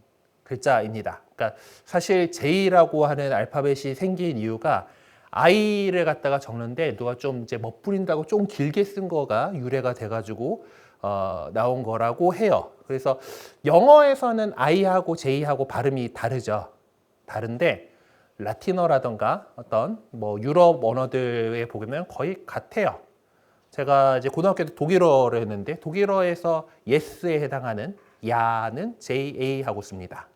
글자입니다. 그러니까 사실 J라고 하는 알파벳이 생긴 이유가 I를 갖다가 적는데 누가 좀 이제 멋부린다고 좀 길게 쓴 거가 유래가 돼가지고 나온 거라고 해요. 그래서 영어에서는 I하고 J하고 발음이 다르죠. 다른데 라틴어라던가 어떤 유럽 언어들에 보면 거의 같아요. 제가 이제 고등학교 때 독일어를 했는데 독일어에서 yes에 해당하는 야는 JA하고 씁니다.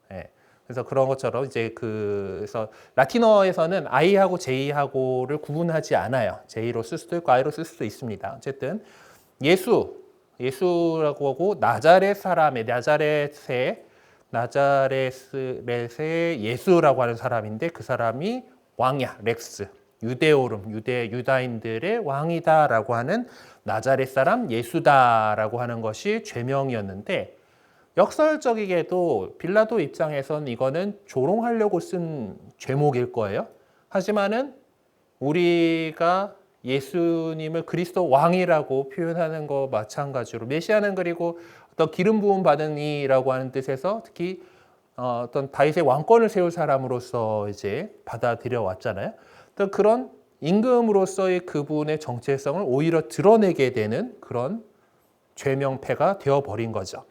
네. 그래서 그런 것처럼 이제 그래서 라틴어에서는 I하고 J하고를 구분하지 않아요. J로 쓸 수도 있고 I로 쓸 수도 있습니다. 어쨌든 예수라고 하고 나자렛 사람의 나자렛의 예수라고 하는 사람인데 그 사람이 왕이야. 렉스 유대오름, 유다인들의 왕이다라고 하는 나자렛 사람 예수다라고 하는 것이 죄명이었는데 역설적이게도 빌라도 입장에선 이거는 조롱하려고 쓴 죄목일 거예요. 하지만은 우리가 예수님을 그리스도 왕이라고 표현하는 거 마찬가지로 메시아는 그리고 어떤 기름 부음 받은 이라고 하는 뜻에서 특히 어떤 다윗의 왕권을 세울 사람으로서 이제 받아들여 왔잖아요. 또 그런 임금으로서의 그분의 정체성을 오히려 드러내게 되는 그런 죄명패가 되어버린 거죠.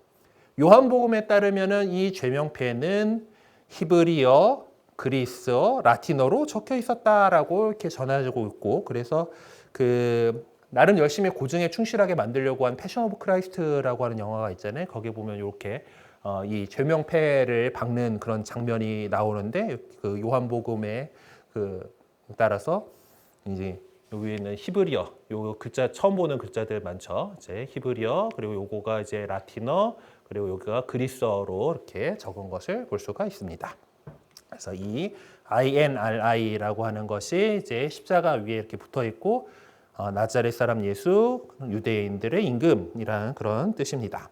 요한복음에 따르면은 이 죄명패는 히브리어, 그리스어, 라틴어로 적혀 있었다라고 이렇게 전해지고 있고, 그래서 그 나름 열심히 고증에 충실하게 만들려고 한 패션 오브 크라이스트라고 하는 영화가 있잖아요. 거기 보면 이렇게 이 죄명패를 박는 그런 장면이 나오는데 그 요한복음에 그 따라서 이제 여기는 히브리어, 요 글자 처음 보는 글자들 많죠. 이제 히브리어 그리고 요거가 이제 라틴어 그리고 여기가 그리스어로 이렇게 적은 것을 볼 수가 있습니다. 그래서 이 INRI라고 하는 것이 이제 십자가 위에 이렇게 붙어 있고 나자렛 사람 예수, 유대인들의 임금이라는 그런 뜻입니다.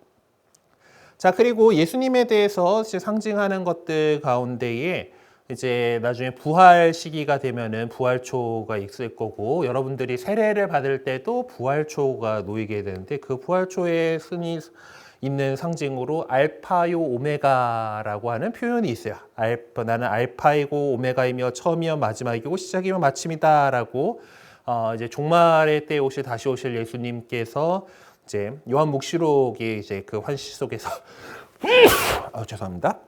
자, 그리고 예수님에 대해서 상징하는 것들 가운데에 이제 나중에 부활 시기가 되면은 부활초가 있을 거고 여러분들이 세례를 받을 때도 부활초가 놓이게 되는데 그 부활초에 흔히 있는 상징으로 알파요 오메가라고 하는 표현이 있어요. 나는 알파이고 오메가이며 처음이며 마지막이고 시작이며 마침이다라고 이제 종말의 때에 다시 오실 예수님께서 이제 요한묵시록이 이제 그 환시 속에서 죄송합니다.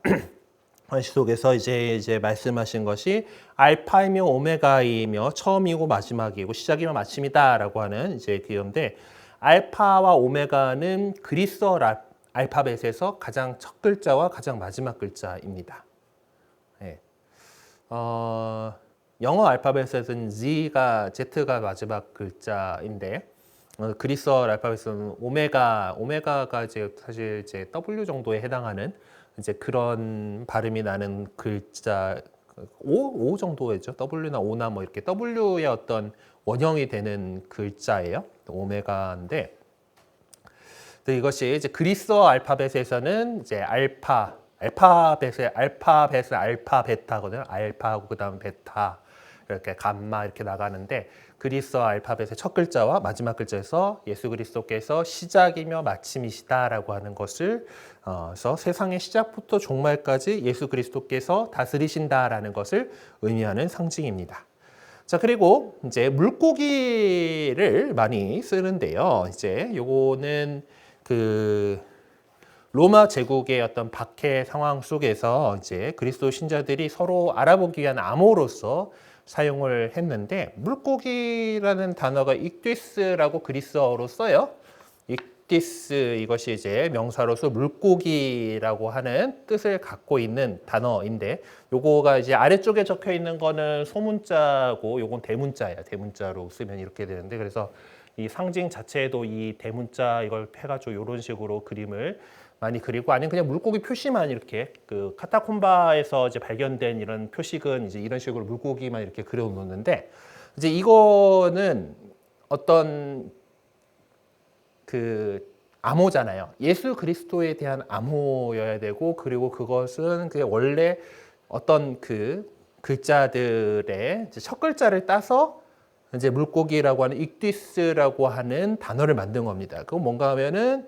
환시 속에서 이제 말씀하신 것이 알파이며 오메가이며 처음이고 마지막이고 시작이며 마침이다라고 하는 이제 그건데 알파와 오메가는 그리스어 알파벳에서 가장 첫 글자와 가장 마지막 글자입니다. 네. 영어 알파벳에서는 Z가 마지막 글자인데 그리스어 알파벳은 오메가가 이제 사실 이제 W 정도에 해당하는 이제 그런 발음이 나는 글자 O 정도겠죠. W나 O나 뭐 이렇게 W의 어떤 원형이 되는 글자예요. 오메가인데 이것이 이제 그리스어 알파벳에서는 이제 알파벳은 알파 베타거든요. 알파하고 그다음 베타 이렇게 감마 이렇게 나가는데 그리스어 알파벳의 첫 글자와 마지막 글자에서 예수 그리스도께서 시작이며 마침이시다라고 하는 것을 그래서 세상의 시작부터 종말까지 예수 그리스도께서 다스리신다라는 것을 의미하는 상징입니다. 자, 그리고 이제 물고기를 많이 쓰는데요. 이제 요거는 그 로마 제국의 어떤 박해 상황 속에서 이제 그리스도 신자들이 서로 알아보기 위한 암호로서 사용을 했는데 물고기라는 단어가 익디스라고 그리스어로 써요. 익디스 이것이 이제 명사로서 물고기라고 하는 뜻을 갖고 있는 단어인데 요거가 이제 아래쪽에 적혀 있는 거는 소문자고 요건 대문자예요. 대문자로 쓰면 이렇게 되는데 그래서 이 상징 자체에도 이 대문자 이걸 해가지고 이런 식으로 그림을 많이 그리고 아니면 그냥 물고기 표시만 이렇게 그 카타콤바에서 이제 발견된 이런 표식은 이제 이런 식으로 물고기만 이렇게 그려 놓는데 이제 이거는 어떤 그 암호잖아요. 예수 그리스도에 대한 암호여야 되고 그리고 그것은 그 원래 어떤 그 글자들의 첫 글자를 따서 이제 물고기라고 하는 익디스라고 하는 단어를 만든 겁니다. 그건 뭔가 하면은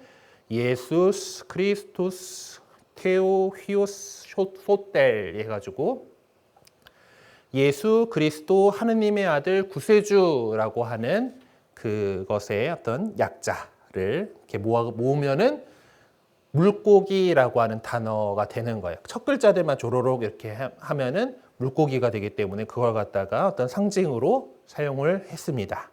예수스 크리스토스 테오 휘오스 소텔 해가지고 예수 그리스도 하느님의 아들 구세주라고 하는 그것의 어떤 약자를 이렇게 모으면은 물고기라고 하는 단어가 되는 거예요. 첫 글자들만 조로록 이렇게 하면은 물고기가 되기 때문에 그걸 갖다가 어떤 상징으로 사용을 했습니다.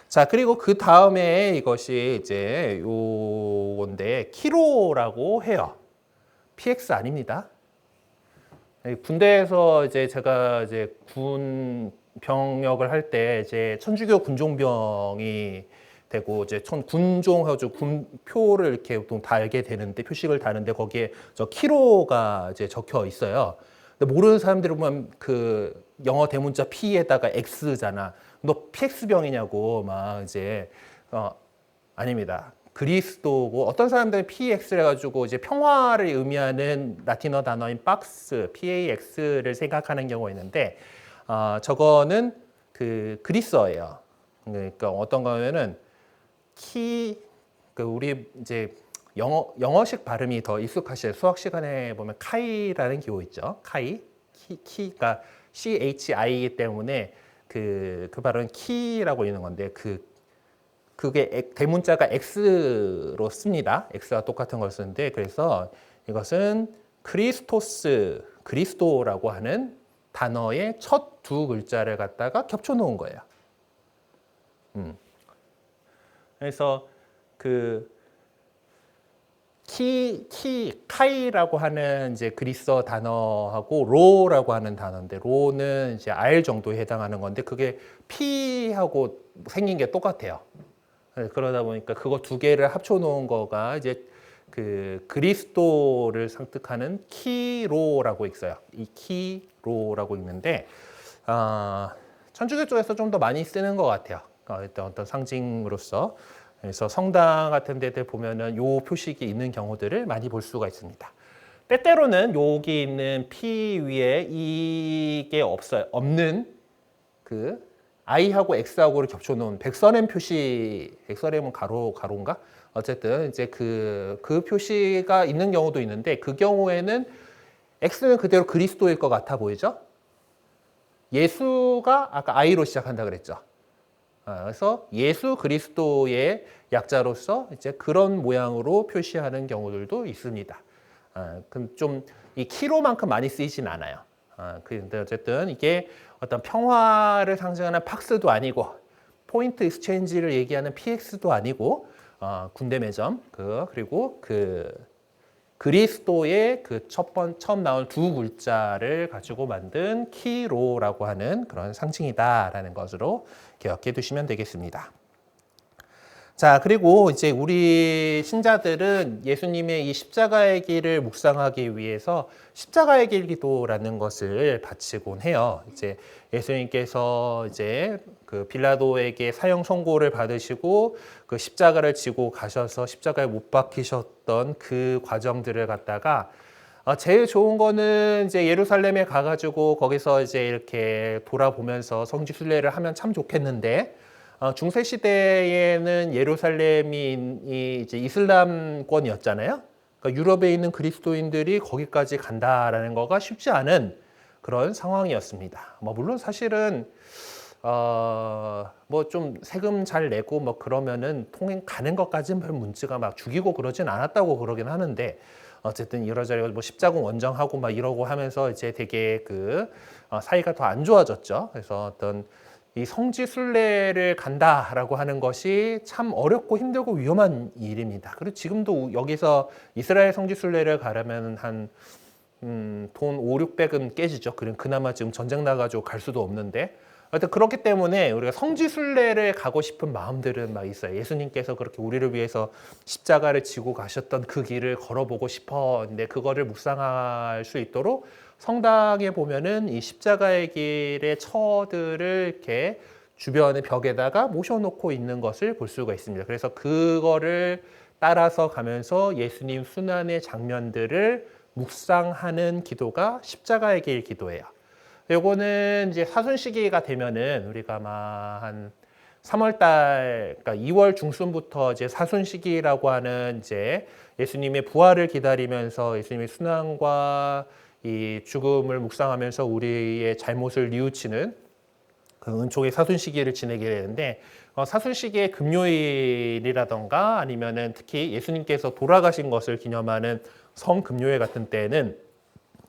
자, 그리고 그 다음에 이것이 이제 요건데 키로라고 해요. PX 아닙니다. 군대에서 이제 제가 이제 군 병역을 할 때 이제 천주교 군종병이 되고 이제 군종 해가지고 군표를 이렇게 보통 달게 되는데 표식을 다는데 거기에 저 키로가 이제 적혀 있어요. 근데 모르는 사람들이 보면 그 영어 대문자 P에다가 X잖아. 너 PX병이냐고 막 이제 아닙니다. 그리스도고 어떤 사람들은 PX를 해가지고 이제 평화를 의미하는 라틴어 단어인 박스, PAX를 생각하는 경우가 있는데 저거는 그 그리스어예요. 그러니까 어떤 거냐면은 그 우리 이제 영어식 발음이 더 익숙하실 수학 시간에 보면 카이라는 기호 있죠. 그러니까 CHI이기 때문에 그 발음은 키라고 있는 건데 그게 대문자가 X로 씁니다. X와 똑같은 걸 쓰는데 그래서 이것은 그리스도라고 하는 단어의 첫 두 글자를 갖다가 겹쳐 놓은 거예요. 그래서 그 카이라고 하는 이제 그리스어 단어하고 로라고 하는 단어인데 로는 이제 R 정도에 해당하는 건데 그게 P하고 생긴 게 똑같아요. 그러다 보니까 그거 두 개를 합쳐 놓은 거가 이제 그 그리스도를 상특하는 키로라고 있어요. 이 키로라고 있는데 천주교 쪽에서 좀 더 많이 쓰는 것 같아요. 어떤 상징으로서. 그래서 성당 같은 데들 보면은 요 표식이 있는 경우들을 많이 볼 수가 있습니다. 때때로는 여기 있는 P 위에 이게 없는 그 I하고 X하고를 겹쳐놓은 백선엠 표시, 백선엠은 가로인가? 어쨌든 이제 그 표시가 있는 경우도 있는데 그 경우에는 X는 그대로 그리스도일 것 같아 보이죠? 예수가 아까 I로 시작한다 그랬죠. 그래서 예수 그리스도의 약자로서 이제 그런 모양으로 표시하는 경우들도 있습니다. 좀 이 키로만큼 많이 쓰이진 않아요. 근데 어쨌든 이게 어떤 평화를 상징하는 팍스도 아니고 포인트 익스체인지를 얘기하는 PX도 아니고 군대 매점 그리고 그 그리스도의 그 처음 나온 두 글자를 가지고 만든 키로라고 하는 그런 상징이다라는 것으로 기억해 두시면 되겠습니다. 자, 그리고 이제 우리 신자들은 예수님의 이 십자가의 길을 묵상하기 위해서 십자가의 길 기도라는 것을 바치곤 해요. 이제 예수님께서 이제 그 빌라도에게 사형 선고를 받으시고 그 십자가를 지고 가셔서 십자가에 못 박히셨던 그 과정들을 갖다가 제일 좋은 거는 이제 예루살렘에 가가지고 거기서 이제 이렇게 돌아보면서 성지 순례를 하면 참 좋겠는데 중세 시대에는 예루살렘이 이제 이슬람권이었잖아요. 그러니까 유럽에 있는 그리스도인들이 거기까지 간다라는 거가 쉽지 않은 그런 상황이었습니다. 물론 사실은 뭐 좀 세금 잘 내고 뭐 그러면은 통행 가는 것까지는 별 문제가 막 죽이고 그러진 않았다고 그러긴 하는데 어쨌든 이러저러 뭐 십자군 원정하고 막 이러고 하면서 이제 되게 사이가 더 안 좋아졌죠. 그래서 어떤 이 성지 순례를 간다라고 하는 것이 참 어렵고 힘들고 위험한 일입니다. 그리고 지금도 여기서 이스라엘 성지 순례를 가려면 한 돈 5, 600은 깨지죠. 그나마 지금 전쟁 나가지고 갈 수도 없는데 하여튼 그렇기 때문에 우리가 성지 순례를 가고 싶은 마음들은 막 있어요. 예수님께서 그렇게 우리를 위해서 십자가를 지고 가셨던 그 길을 걸어보고 싶었는데 그거를 묵상할 수 있도록 성당에 보면은 이 십자가의 길의 처들을 이렇게 주변의 벽에다가 모셔놓고 있는 것을 볼 수가 있습니다. 그래서 그거를 따라서 가면서 예수님 순환의 장면들을 묵상하는 기도가 십자가의 길 기도예요. 요거는 이제 사순 시기가 되면은 우리가 한 3월달, 그러니까 2월 중순부터 이제 사순 시기라고 하는 이제 예수님의 부활을 기다리면서 예수님의 순환과 이 죽음을 묵상하면서 우리의 잘못을 뉘우치는 그 은총의 사순 시기를 지내게 되는데 사순 시기의 금요일이라던가 아니면은 특히 예수님께서 돌아가신 것을 기념하는 성금요일 같은 때에는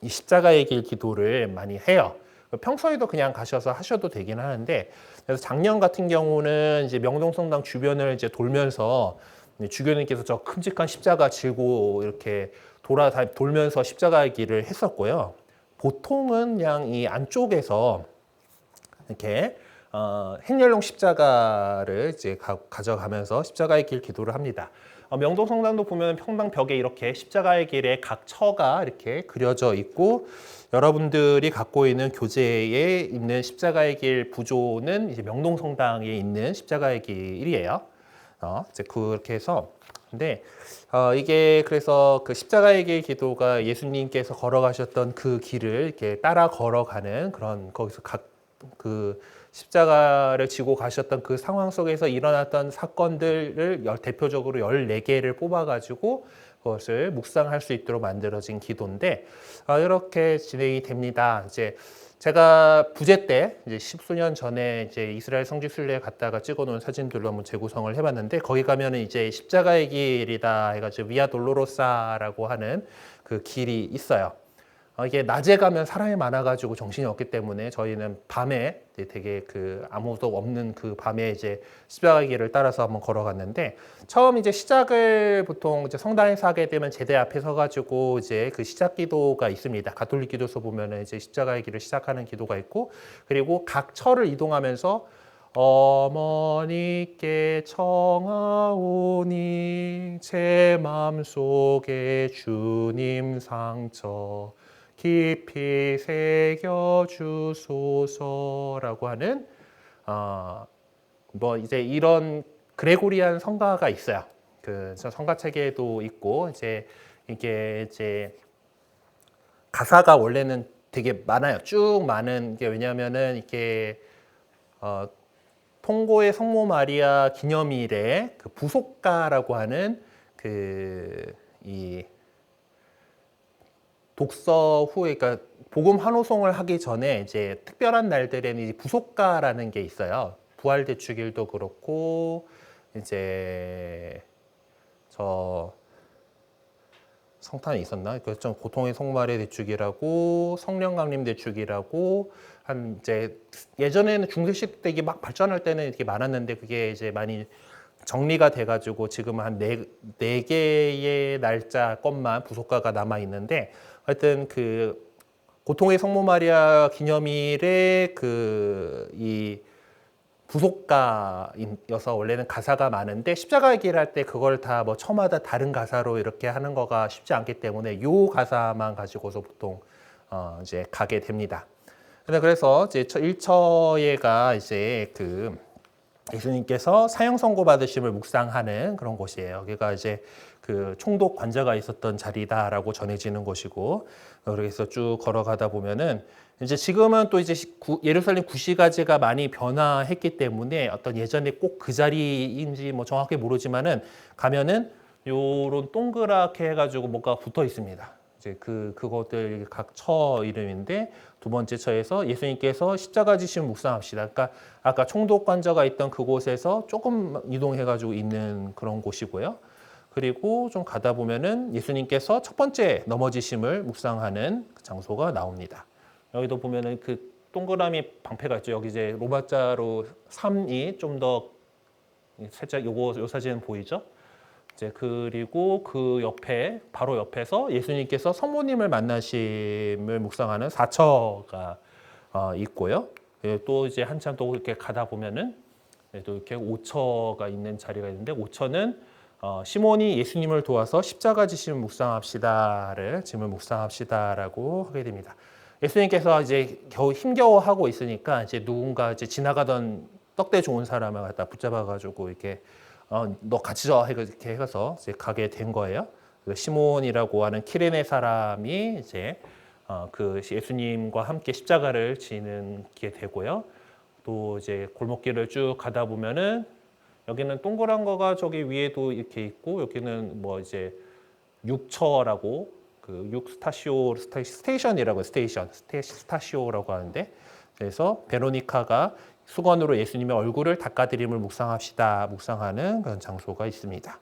이 십자가의 길 기도를 많이 해요. 평소에도 그냥 가셔서 하셔도 되긴 하는데 그래서 작년 같은 경우는 이제 명동성당 주변을 이제 돌면서 주교님께서 저 큼직한 십자가 지고 이렇게 돌면서 십자가의 길을 했었고요. 보통은 그냥 이 안쪽에서 이렇게 행렬용 십자가를 이제 가져가면서 십자가의 길 기도를 합니다. 명동성당도 보면 평당 벽에 이렇게 십자가의 길의 각 처가 이렇게 그려져 있고 여러분들이 갖고 있는 교재에 있는 십자가의 길 부조는 이제 명동성당에 있는 십자가의 길이에요. 이제 그렇게 해서 근데 이게 그래서 그 십자가의 길 기도가 예수님께서 걸어가셨던 그 길을 이렇게 따라 걸어가는 그런 거기서 각 그 십자가를 지고 가셨던 그 상황 속에서 일어났던 사건들을 대표적으로 14개를 뽑아가지고 그것을 묵상할 수 있도록 만들어진 기도인데 이렇게 진행이 됩니다. 이제 제가 부재 때 이제 십수년 전에 이제 이스라엘 성지 순례에 갔다가 찍어놓은 사진들로 한번 재구성을 해봤는데 거기 가면은 이제 십자가의 길이다 해가지고 비아 돌로로사라고 하는 그 길이 있어요. 이게 낮에 가면 사람이 많아가지고 정신이 없기 때문에 저희는 밤에 되게 그 아무도 없는 그 밤에 이제 십자가의 길을 따라서 한번 걸어갔는데 처음 이제 시작을 보통 이제 성당에서 하게 되면 제대 앞에 서가지고 이제 그 시작 기도가 있습니다. 가톨릭 기도서 보면은 이제 십자가의 길을 시작하는 기도가 있고 그리고 각 처를 이동하면서 어머니께 청하오니 제 마음속에 주님 상처 깊이 새겨 주소서라고 하는 뭐 이제 이런 그레고리안 성가가 있어요. 그 성가 체계도 있고 이제 이게 이제 가사가 원래는 되게 많아요. 쭉 많은 게 왜냐하면은 이게 통고의 성모 마리아 기념일에 그 부속가라고 하는 이 독서 후에 그러니까 복음 환호송을 하기 전에 이제 특별한 날들에는 이제 부속가라는 게 있어요. 부활대축일도 그렇고 이제 저 성탄이 있었나? 그 좀 고통의 성마리아 대축이라고 성령 강림 대축이라고 한 이제 예전에는 중세시대 때 이게 막 발전할 때는 이렇게 많았는데 그게 이제 많이 정리가 돼가지고 지금 한 네 개의 날짜 것만 부속가가 남아 있는데 하여튼 그 고통의 성모 마리아 기념일에 이 부속가여서 원래는 가사가 많은데 십자가의 길 할 때 그걸 다 뭐 처마다 다른 가사로 이렇게 하는 거가 쉽지 않기 때문에 요 가사만 가지고서 보통 이제 가게 됩니다. 그래서 이제 1처에가 이제 그 예수님께서 사형 선고 받으심을 묵상하는 그런 곳이에요. 여기가 이제 그 총독 관자가 있었던 자리다라고 전해지는 곳이고 그래서 쭉 걸어가다 보면은 이제 지금은 또 이제 예루살렘 구시가지가 많이 변화했기 때문에 어떤 예전에 꼭 그 자리인지 뭐 정확히 모르지만은 가면은 요런 동그랗게 해가지고 뭔가 붙어 있습니다. 이제 그것들 각 처 이름인데 두 번째 처에서 예수님께서 십자가 지심을 묵상합시다. 그러니까 아까 총독 관저가 있던 그곳에서 조금 이동해가지고 있는 그런 곳이고요. 그리고 좀 가다 보면은 예수님께서 첫 번째 넘어지심을 묵상하는 그 장소가 나옵니다. 여기도 보면은 그 동그라미 방패가 있죠. 여기 이제 로마자로 3이 좀 더 살짝 요 사진 보이죠? 이제 그리고 그 옆에 바로 옆에서 예수님께서 성모님을 만나심을 묵상하는 4처가 있고요. 또 이제 한참 또 이렇게 가다 보면은 또 이렇게 5처가 있는 자리가 있는데 5처는 시몬이 예수님을 도와서 십자가 지심을 묵상합시다를 짐을 묵상합시다라고 하게 됩니다. 예수님께서 이제 겨우 힘겨워 하고 있으니까 이제 누군가 이제 지나가던 떡대 좋은 사람을 갖다 붙잡아가지고 이렇게 너 같이 져 이렇게 해서 이제 가게 된 거예요. 시몬이라고 하는 키레네 사람이 이제 그 예수님과 함께 십자가를 지는 게 되고요. 또 이제 골목길을 쭉 가다 보면은 여기는 동그란 거가 저기 위에도 이렇게 있고 여기는 뭐 이제 6처라고 그 6스타시오 스테이션이라고 스타시오라고 하는데 그래서 베로니카가 수건으로 예수님의 얼굴을 닦아드림을 묵상하는 그런 장소가 있습니다.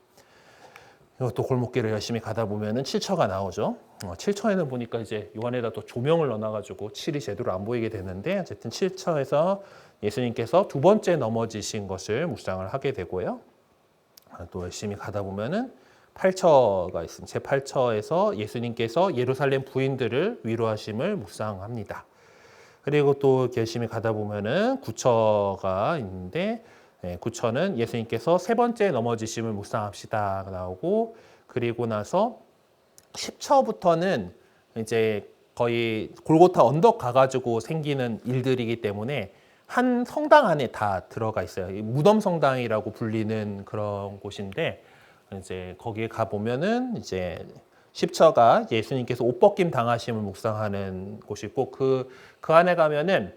이것도 골목길을 열심히 가다 보면은 7처가 나오죠. 7처에는 보니까 이제 요 안에다 또 조명을 넣어가지고 7이 제대로 안 보이게 되는데 어쨌든 7처에서 예수님께서 두 번째 넘어지신 것을 묵상을 하게 되고요. 또 열심히 가다 보면은 8처가 있습니다. 제 8처에서 예수님께서 예루살렘 부인들을 위로하심을 묵상합니다. 그리고 또 열심히 가다 보면은 9처가 있는데 네, 9천은 예수님께서 세 번째 넘어지심을 묵상합시다 나오고, 그리고 나서 10처부터는 이제 거의 골고타 언덕 가가지고 생기는 일들이기 때문에 한 성당 안에 다 들어가 있어요. 무덤 성당이라고 불리는 그런 곳인데, 이제 거기에 가 보면은 이제 10처가 예수님께서 옷 벗김 당하심을 묵상하는 곳이고, 그 안에 가면은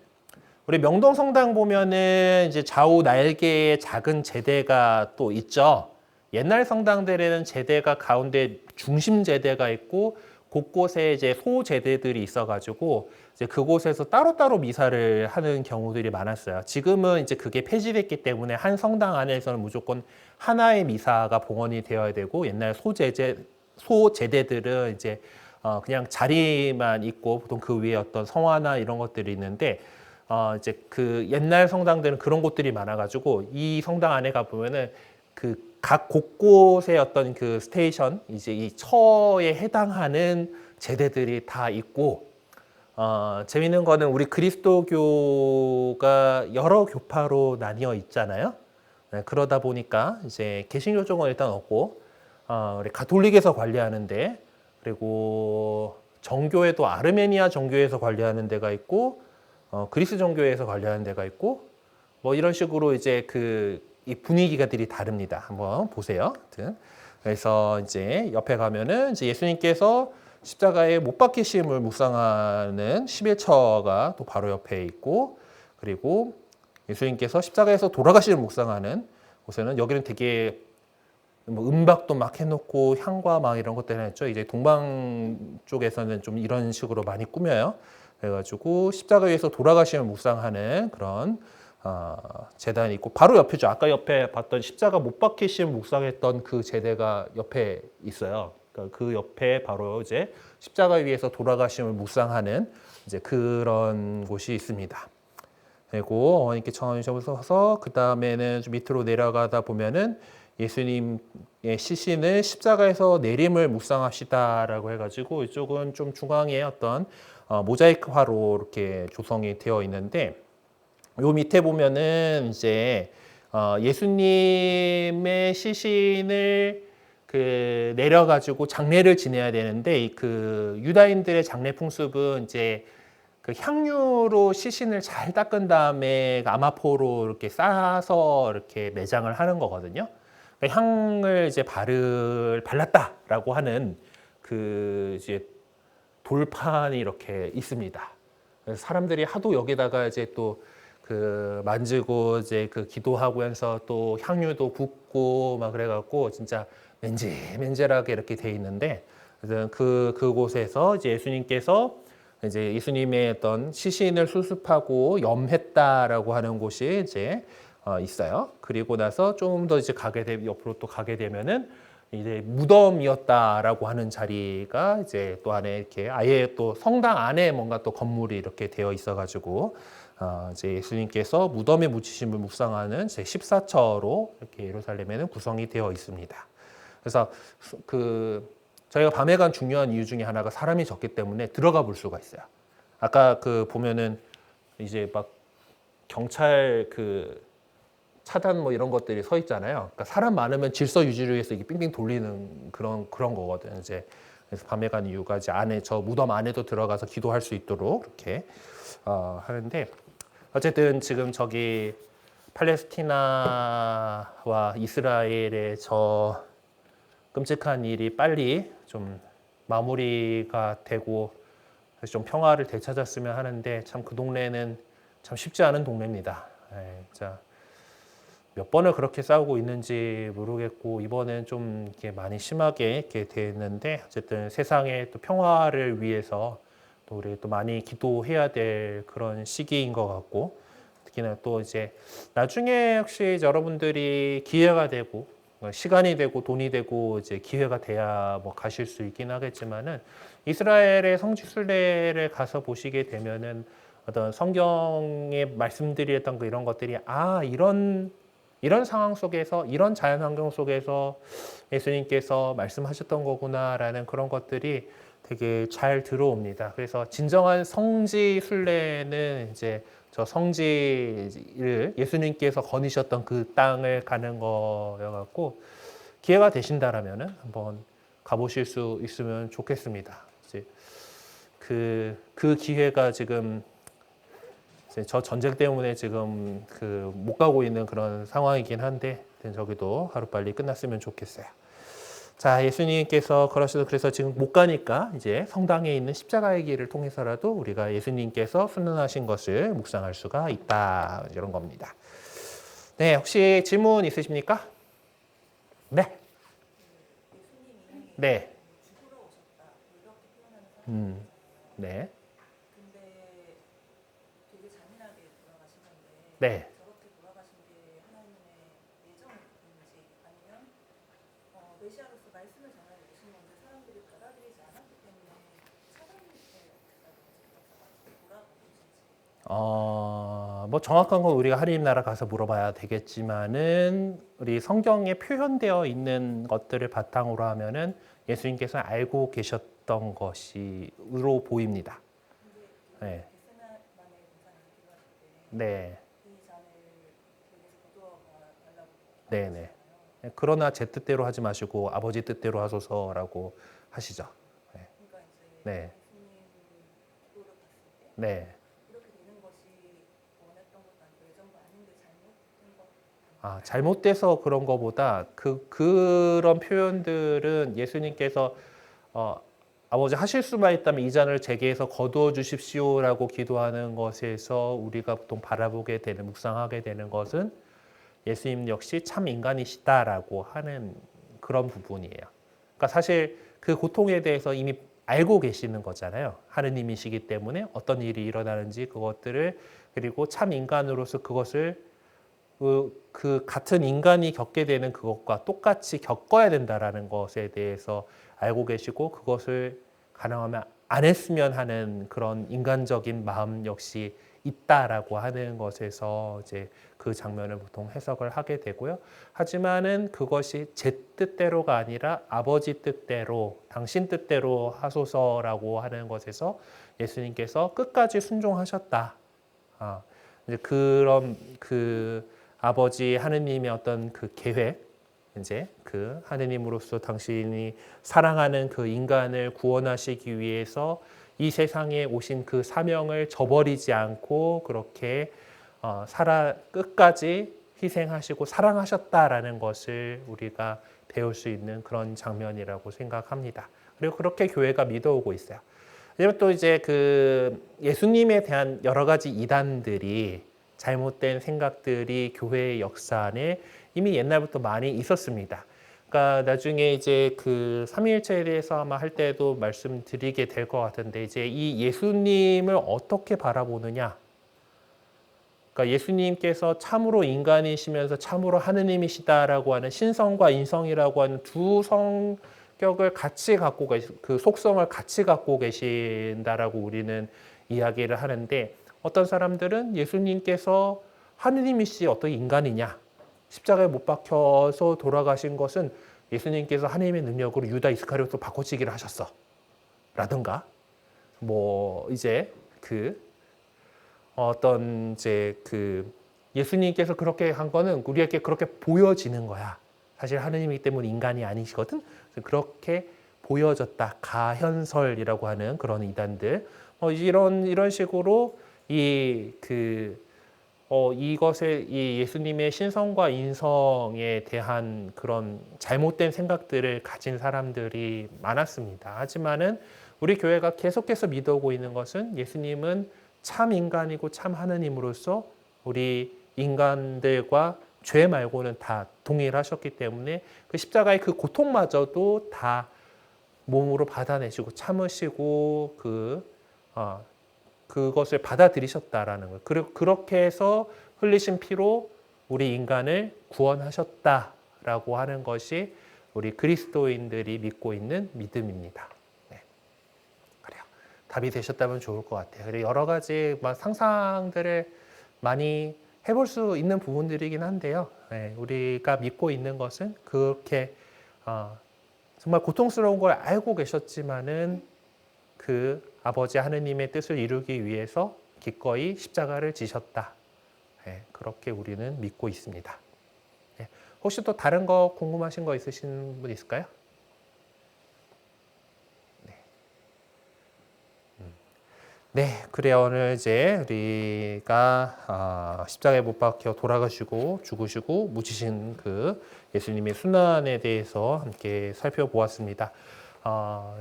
우리 명동 성당 보면은 이제 좌우 날개에 작은 제대가 또 있죠. 옛날 성당들에는 제대가 가운데 중심 제대가 있고 곳곳에 이제 소 제대들이 있어가지고 이제 그곳에서 따로따로 미사를 하는 경우들이 많았어요. 지금은 이제 그게 폐지됐기 때문에 한 성당 안에서는 무조건 하나의 미사가 봉헌이 되어야 되고, 옛날 소 제대들은 이제 그냥 자리만 있고 보통 그 위에 어떤 성화나 이런 것들이 있는데, 이제 그 옛날 성당들은 그런 곳들이 많아가지고 이 성당 안에 가 보면은 그 각 곳곳의 어떤 그 스테이션, 이제 이 처에 해당하는 제대들이 다 있고, 재밌는 거는 우리 그리스도교가 여러 교파로 나뉘어 있잖아요. 네, 그러다 보니까 이제 개신교 쪽은 일단 없고, 우리 가톨릭에서 관리하는데, 그리고 정교회도 아르메니아 정교회에서 관리하는 데가 있고, 그리스 정교회에서 관리하는 데가 있고, 뭐 이런 식으로 이제 이 분위기가들이 다릅니다. 한번 보세요. 그래서 이제 옆에 가면은 이제 예수님께서 십자가에 못 박히심을 묵상하는 11처가 또 바로 옆에 있고, 그리고 예수님께서 십자가에서 돌아가심을 묵상하는 곳에는, 여기는 되게 뭐 음박도 막 해놓고 향과 막 이런 것들 했죠. 이제 동방 쪽에서는 좀 이런 식으로 많이 꾸며요. 그래가지고 십자가 위에서 돌아가심을 묵상하는 그런 제단이 있고, 바로 옆이죠. 아까 옆에 봤던 십자가 못 박히심 묵상했던 그 제대가 옆에 있어요. 그러니까 그 옆에 바로 이제 십자가 위에서 돌아가심을 묵상하는 이제 그런 곳이 있습니다. 그리고 어머니께 청함이 접어서 그 다음에는 좀 밑으로 내려가다 보면은 예수님의 시신을 십자가에서 내림을 묵상합시다라고 해가지고, 이쪽은 좀 중앙에 어떤 모자이크화로 이렇게 조성이 되어 있는데, 요 밑에 보면은 이제 예수님의 시신을 내려가지고 장례를 지내야 되는데, 그 유다인들의 장례 풍습은 이제 그 향유로 시신을 잘 닦은 다음에 아마포로 이렇게 싸서 이렇게 매장을 하는 거거든요. 그러니까 향을 이제 발랐다라고 하는 그 이제 돌판이 이렇게 있습니다. 그래서 사람들이 하도 여기다가 이제 또 만지고 이제 기도하고 해서 또 향유도 붓고 막 그래갖고 진짜 맨질맨질하게 이렇게 돼 있는데, 그곳에서 이제 예수님께서 이제 예수님의 어떤 시신을 수습하고 염했다라고 하는 곳이 이제 있어요. 그리고 나서 좀 더 이제 옆으로 또 가게 되면은 이제 무덤이었다라고 하는 자리가 이제 또 안에 이렇게 아예 또 성당 안에 뭔가 또 건물이 이렇게 되어 있어가지고 이제 예수님께서 무덤에 묻히심을 묵상하는 제 14처로 이렇게 예루살렘에는 구성이 되어 있습니다. 그래서 저희가 밤에 간 중요한 이유 중에 하나가 사람이 적기 때문에 들어가 볼 수가 있어요. 아까 보면은 이제 막 경찰 차단 뭐 이런 것들이 서 있잖아요. 그러니까 사람 많으면 질서 유지를 위해서 이게 빙빙 돌리는 그런 거거든요. 이제 그래서 밤에 간 이유가 이제 저 무덤 안에도 들어가서 기도할 수 있도록 이렇게 하는데, 어쨌든 지금 저기 팔레스티나와 이스라엘의 저 끔찍한 일이 빨리 좀 마무리가 되고 좀 평화를 되찾았으면 하는데, 참 그 동네는 참 쉽지 않은 동네입니다. 진짜 몇 번을 그렇게 싸우고 있는지 모르겠고, 이번엔 좀 이렇게 많이 심하게 이렇게 됐는데, 어쨌든 세상의 또 평화를 위해서 또 우리 또 많이 기도해야 될 그런 시기인 것 같고, 특히나 또 이제 나중에 혹시 여러분들이 기회가 되고 시간이 되고 돈이 되고 이제 기회가 돼야 뭐 가실 수 있긴 하겠지만은, 이스라엘의 성지순례를 가서 보시게 되면은 어떤 성경에 말씀드렸던 이런 것들이 이런 상황 속에서, 이런 자연 환경 속에서 예수님께서 말씀하셨던 거구나라는 그런 것들이 되게 잘 들어옵니다. 그래서 진정한 성지 순례는 이제 저 성지를 예수님께서 거니셨던 그 땅을 가는 거여갖고 기회가 되신다라면은 한번 가보실 수 있으면 좋겠습니다. 이제 그 기회가 지금 이제 저 전쟁 때문에 지금 못 가고 있는 그런 상황이긴 한데 저기도 하루빨리 끝났으면 좋겠어요. 자, 예수님께서 그래서 지금 못 가니까 이제 성당에 있는 십자가의 길을 통해서라도 우리가 예수님께서 순환하신 것을 묵상할 수가 있다. 이런 겁니다. 네, 혹시 질문 있으십니까? 네. 네. 네. 네. 뭐 정확한 건 우리가 하나님 나라 가서 물어봐야 되겠지만은 우리 성경에 표현되어 있는 것들을 바탕으로 하면은 예수님께서 알고 계셨던 것으로 보입니다. 네. 네. 네, 네. 그러나 제 뜻대로 하지 마시고 아버지 뜻대로 하소서라고 하시죠. 네. 네. 네. 잘못돼서 그런 거보다 그런 표현들은 예수님께서 아버지 하실 수만 있다면 이 잔을 제게에서 거두어 주십시오라고 기도하는 것에서 우리가 보통 바라보게 되는 묵상하게 되는 것은 예수님 역시 참 인간이시다라고 하는 그런 부분이에요. 그러니까 사실 그 고통에 대해서 이미 알고 계시는 거잖아요. 하느님이시기 때문에 어떤 일이 일어나는지 그것들을 그리고 참 인간으로서 그것을 그 같은 인간이 겪게 되는 그것과 똑같이 겪어야 된다라는 것에 대해서 알고 계시고 그것을 가능하면 안 했으면 하는 그런 인간적인 마음 역시 있다라고 하는 것에서 이제 그 장면을 보통 해석을 하게 되고요. 하지만은 그것이 제 뜻대로가 아니라 아버지 뜻대로, 당신 뜻대로 하소서라고 하는 것에서 예수님께서 끝까지 순종하셨다. 이제 그런 아버지 하느님의 어떤 그 계획, 이제 그 하느님으로서 당신이 사랑하는 그 인간을 구원하시기 위해서 이 세상에 오신 그 사명을 저버리지 않고 그렇게 끝까지 희생하시고 사랑하셨다라는 것을 우리가 배울 수 있는 그런 장면이라고 생각합니다. 그리고 그렇게 교회가 믿어오고 있어요. 그리고 또 이제 그 예수님에 대한 여러 가지 이단들이 잘못된 생각들이 교회의 역사 안에 이미 옛날부터 많이 있었습니다. 그러니까 나중에 이제 그 삼위일체에 대해서 아마 할 때도 말씀드리게 될 것 같은데 이제 이 예수님을 어떻게 바라보느냐. 그러니까 예수님께서 참으로 인간이시면서 참으로 하느님이시다라고 하는 신성과 인성이라고 하는 두 성격을 같이 갖고 그 속성을 같이 갖고 계신다라고 우리는 이야기를 하는데 어떤 사람들은 예수님께서 하느님이시 어떤 인간이냐 십자가에 못 박혀서 돌아가신 것은 예수님께서 하느님의 능력으로 유다 이스카리ot을 바꿔치기를 하셨어 라든가 뭐 이제 어떤 이제 예수님께서 그렇게 한 거는 우리에게 그렇게 보여지는 거야. 사실 하느님이기 때문에 인간이 아니시거든. 그렇게 보여졌다. 가현설이라고 하는 그런 이단들. 이런 식으로 이것에 이 예수님의 신성과 인성에 대한 그런 잘못된 생각들을 가진 사람들이 많았습니다. 하지만은 우리 교회가 계속해서 믿어오고 있는 것은 예수님은 참 인간이고 참 하느님으로서 우리 인간들과 죄 말고는 다 동일하셨기 때문에 그 십자가의 그 고통마저도 다 몸으로 받아내시고 참으시고 그것을 받아들이셨다라는 거예요. 그리고 그렇게 해서 흘리신 피로 우리 인간을 구원하셨다라고 하는 것이 우리 그리스도인들이 믿고 있는 믿음입니다. 네. 그래요. 답이 되셨다면 좋을 것 같아요. 그리고 여러 가지 상상들을 많이 해볼 수 있는 부분들이긴 한데요. 네. 우리가 믿고 있는 것은 그렇게 정말 고통스러운 걸 알고 계셨지만은 그 아버지 하느님의 뜻을 이루기 위해서 기꺼이 십자가를 지셨다. 그렇게 우리는 믿고 있습니다. 혹시 또 다른 거 궁금하신 거 있으신 분 있을까요? 네, 그래요. 오늘 이제 우리가 십자가에 못 박혀 돌아가시고 죽으시고 묻히신 그 예수님의 순환에 대해서 함께 살펴보았습니다.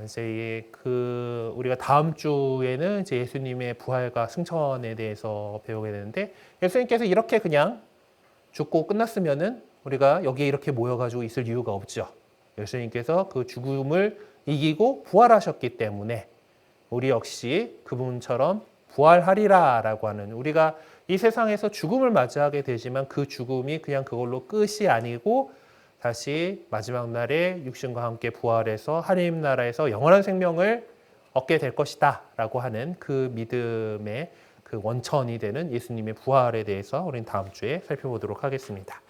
이제 그 우리가 다음 주에는 이제 예수님의 부활과 승천에 대해서 배우게 되는데, 예수님께서 이렇게 그냥 죽고 끝났으면은 우리가 여기에 이렇게 모여가지고 있을 이유가 없죠. 예수님께서 그 죽음을 이기고 부활하셨기 때문에 우리 역시 그분처럼 부활하리라라고 하는, 우리가 이 세상에서 죽음을 맞이하게 되지만 그 죽음이 그냥 그걸로 끝이 아니고 다시 마지막 날에 육신과 함께 부활해서 하나님 나라에서 영원한 생명을 얻게 될 것이다 라고 하는 그 믿음의 그 원천이 되는 예수님의 부활에 대해서 우리는 다음 주에 살펴보도록 하겠습니다.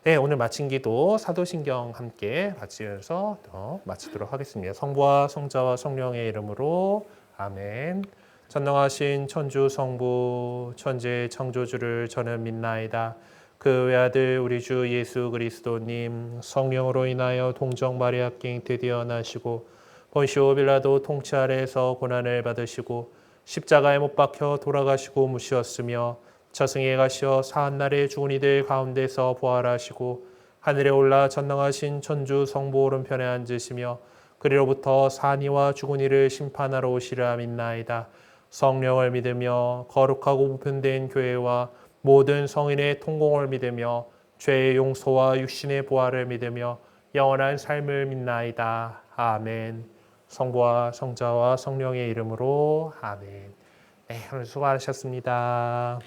네, 오늘 마친 기도 사도신경 함께 바치면서 마치도록 하겠습니다. 성부와 성자와 성령의 이름으로 아멘. 전능하신 천주 성부 천지의 창조주를 저는 믿나이다. 그 외아들 우리 주 예수 그리스도님 성령으로 인하여 동정 마리아께 드디어 나시고 본시오 빌라도 통치 아래에서 고난을 받으시고 십자가에 못 박혀 돌아가시고 묻히었으며 저승에 가시어 사한날에 죽은 이들 가운데서 부활하시고 하늘에 올라 전능하신 천주 성부 오른편에 앉으시며 그리로부터 산이와 죽은 이를 심판하러 오시리라 믿나이다. 성령을 믿으며 거룩하고 보편된 교회와 모든 성인의 통공을 믿으며 죄의 용서와 육신의 부활을 믿으며 영원한 삶을 믿나이다. 아멘. 성부와 성자와 성령의 이름으로 아멘. 네, 오늘 수고하셨습니다.